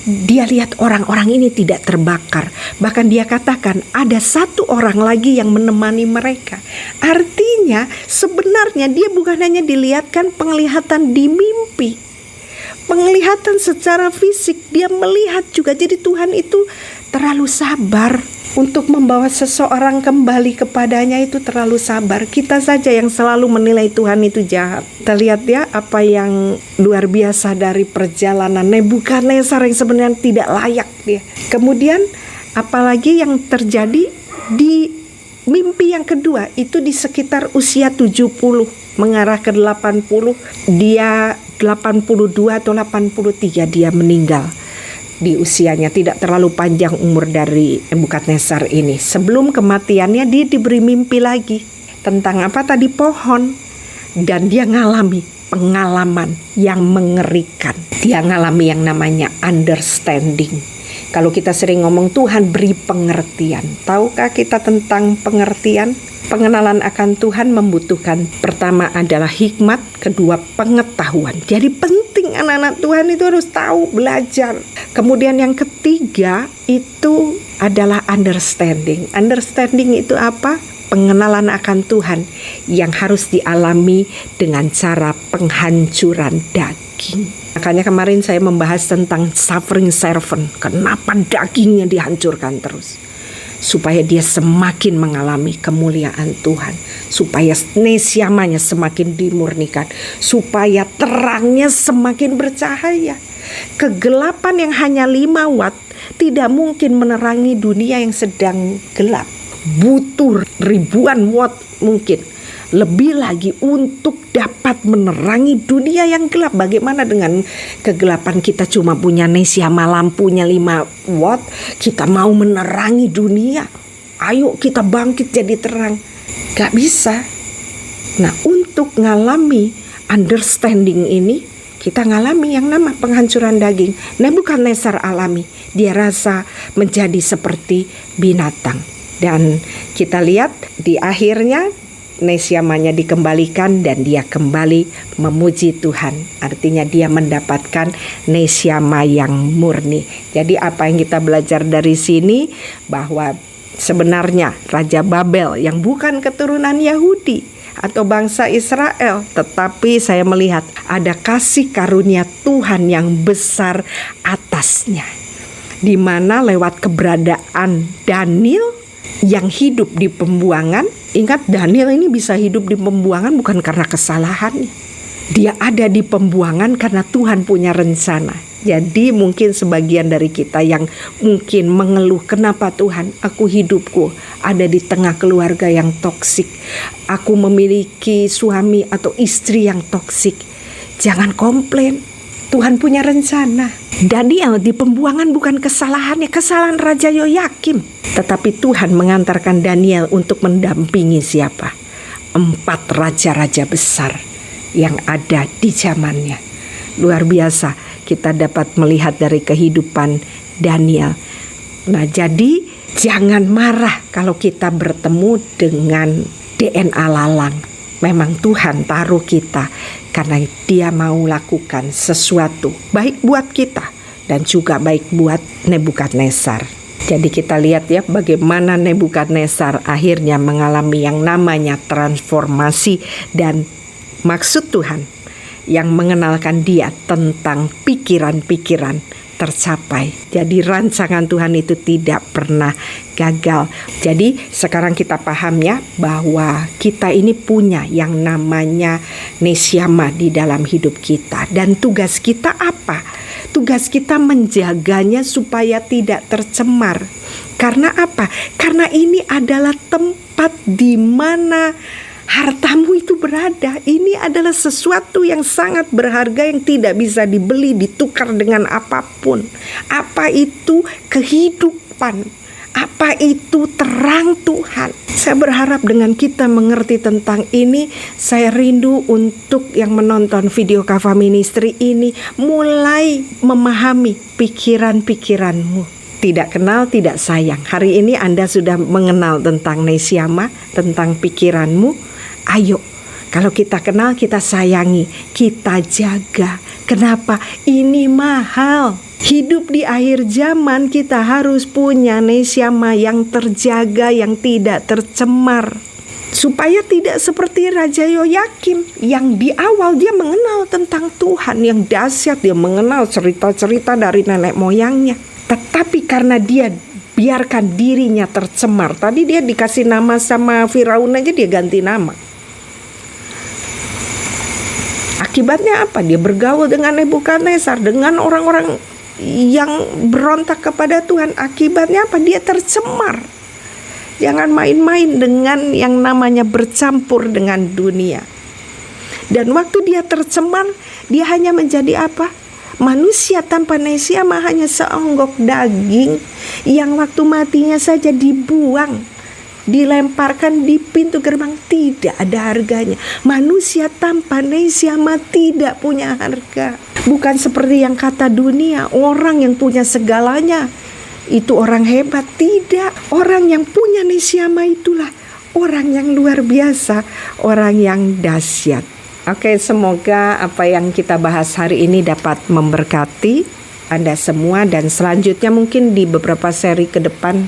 dia lihat orang-orang ini tidak terbakar. Bahkan dia katakan ada satu orang lagi yang menemani mereka. Artinya sebenarnya dia bukan hanya dilihatkan penglihatan di mimpi, penglihatan secara fisik, dia melihat juga. Jadi Tuhan itu terlalu sabar untuk membawa seseorang kembali kepadanya, itu terlalu sabar. Kita saja yang selalu menilai Tuhan itu jahat. Kita lihat ya apa yang luar biasa dari perjalanan Nebukadnezar yang sebenarnya tidak layak dia. Kemudian apalagi yang terjadi di mimpi yang kedua, itu di sekitar usia 70 mengarah ke 80, dia 82 atau 83 dia meninggal. Di usianya tidak terlalu panjang umur dari Nebukadnezar ini. Sebelum kematiannya dia diberi mimpi lagi tentang apa tadi, pohon, dan dia ngalami pengalaman yang mengerikan. Dia ngalami yang namanya understanding. Kalau kita sering ngomong Tuhan beri pengertian, tahukah kita tentang pengertian? Pengenalan akan Tuhan membutuhkan, pertama adalah hikmat, kedua pengetahuan. Jadi penting anak-anak Tuhan itu harus tahu, belajar. Kemudian yang ketiga itu adalah understanding. Understanding itu apa? Pengenalan akan Tuhan yang harus dialami dengan cara penghancuran daging. Makanya kemarin saya membahas tentang suffering servant. Kenapa dagingnya dihancurkan terus? Supaya dia semakin mengalami kemuliaan Tuhan, supaya nesiamanya semakin dimurnikan, supaya terangnya semakin bercahaya. Kegelapan yang hanya 5 watt tidak mungkin menerangi dunia yang sedang gelap. Butuh ribuan watt mungkin, lebih lagi untuk dapat menerangi dunia yang gelap. Bagaimana dengan kegelapan? Kita cuma punya nesiama, lampunya 5 watt, kita mau menerangi dunia. Ayo kita bangkit jadi terang. Gak bisa. Nah, untuk ngalami understanding ini, kita ngalami yang nama penghancuran daging. Nebukadnezar alami, dia rasa menjadi seperti binatang. Dan kita lihat di akhirnya nesiamanya dikembalikan dan dia kembali memuji Tuhan. Artinya dia mendapatkan nesiama yang murni. Jadi apa yang kita belajar dari sini, bahwa sebenarnya Raja Babel yang bukan keturunan Yahudi atau bangsa Israel, tetapi saya melihat ada kasih karunia Tuhan yang besar atasnya, di mana lewat keberadaan Daniel yang hidup di pembuangan. Ingat, Daniel ini bisa hidup di pembuangan bukan karena kesalahannya. Dia ada di pembuangan karena Tuhan punya rencana. Jadi mungkin sebagian dari kita yang mungkin mengeluh, kenapa Tuhan aku hidupku ada di tengah keluarga yang toksik, aku memiliki suami atau istri yang toksik. Jangan komplain, Tuhan punya rencana. Daniel di pembuangan bukan kesalahannya, kesalahan Raja Yoyakim. Tetapi Tuhan mengantarkan Daniel untuk mendampingi siapa? 4 raja-raja besar yang ada di zamannya. Luar biasa kita dapat melihat dari kehidupan Daniel. Nah, jadi jangan marah kalau kita bertemu dengan DNA lalang. Memang Tuhan taruh kita karena Dia mau lakukan sesuatu baik buat kita dan juga baik buat Nebukadnezar. Jadi kita lihat ya bagaimana Nebukadnezar akhirnya mengalami yang namanya transformasi, dan maksud Tuhan yang mengenalkan dia tentang pikiran-pikiran tercapai. Jadi rancangan Tuhan itu tidak pernah gagal. Jadi sekarang kita paham ya bahwa kita ini punya yang namanya nesiama di dalam hidup kita. Dan tugas kita apa? Tugas kita menjaganya supaya tidak tercemar. Karena apa? Karena ini adalah tempat di mana hartamu itu berada. Ini adalah sesuatu yang sangat berharga yang tidak bisa dibeli, ditukar dengan apapun. Apa itu kehidupan? Apa itu terang Tuhan? Saya berharap dengan kita mengerti tentang ini, saya rindu untuk yang menonton video Kava Ministry ini mulai memahami pikiran-pikiranmu. Tidak kenal, tidak sayang. Hari ini Anda sudah mengenal tentang Nesiama, tentang pikiranmu. Ayo, kalau kita kenal, kita sayangi, kita jaga. Kenapa? Ini mahal. Hidup di akhir zaman, kita harus punya Nesiama yang terjaga, yang tidak tercemar. Supaya tidak seperti Raja Yoyakim yang di awal dia mengenal tentang Tuhan yang dahsyat. Dia mengenal cerita-cerita dari nenek moyangnya. Tetapi karena dia biarkan dirinya tercemar. Tadi dia dikasih nama sama Firaun aja dia ganti nama. Akibatnya apa? Dia bergaul dengan Nebukadnezar, dengan orang-orang yang berontak kepada Tuhan. Akibatnya apa? Dia tercemar. Jangan main-main dengan yang namanya bercampur dengan dunia. Dan waktu dia tercemar, dia hanya menjadi apa? Manusia tanpa Nesiama, hanya seonggok daging yang waktu matinya saja dibuang, dilemparkan di pintu gerbang, tidak ada harganya. Manusia tanpa Nesiama tidak punya harga. Bukan seperti yang kata dunia, orang yang punya segalanya itu orang hebat. Tidak, orang yang punya Nesiama itulah orang yang luar biasa, orang yang dahsyat. Oke, semoga apa yang kita bahas hari ini dapat memberkati Anda semua. Dan selanjutnya mungkin di beberapa seri ke depan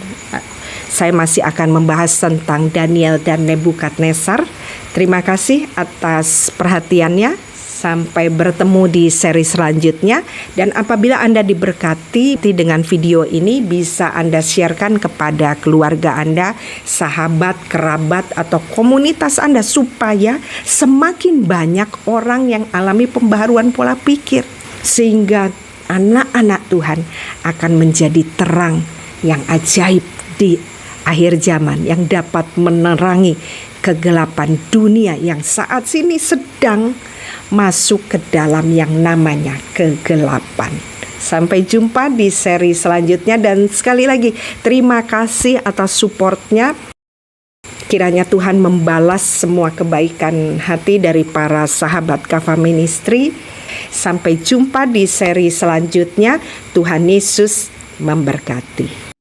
saya masih akan membahas tentang Daniel dan Nebukadnezar. Terima kasih atas perhatiannya. Sampai bertemu di seri selanjutnya. Dan apabila Anda diberkati dengan video ini, bisa Anda sharekan kepada keluarga Anda, sahabat, kerabat, atau komunitas Anda, supaya semakin banyak orang yang alami pembaharuan pola pikir, sehingga anak-anak Tuhan akan menjadi terang yang ajaib di akhir zaman, yang dapat menerangi kegelapan dunia yang saat ini sedang masuk ke dalam yang namanya kegelapan. Sampai jumpa di seri selanjutnya. Dan sekali lagi terima kasih atas supportnya. Kiranya Tuhan membalas semua kebaikan hati dari para sahabat Kava Ministry. Sampai jumpa di seri selanjutnya. Tuhan Yesus memberkati.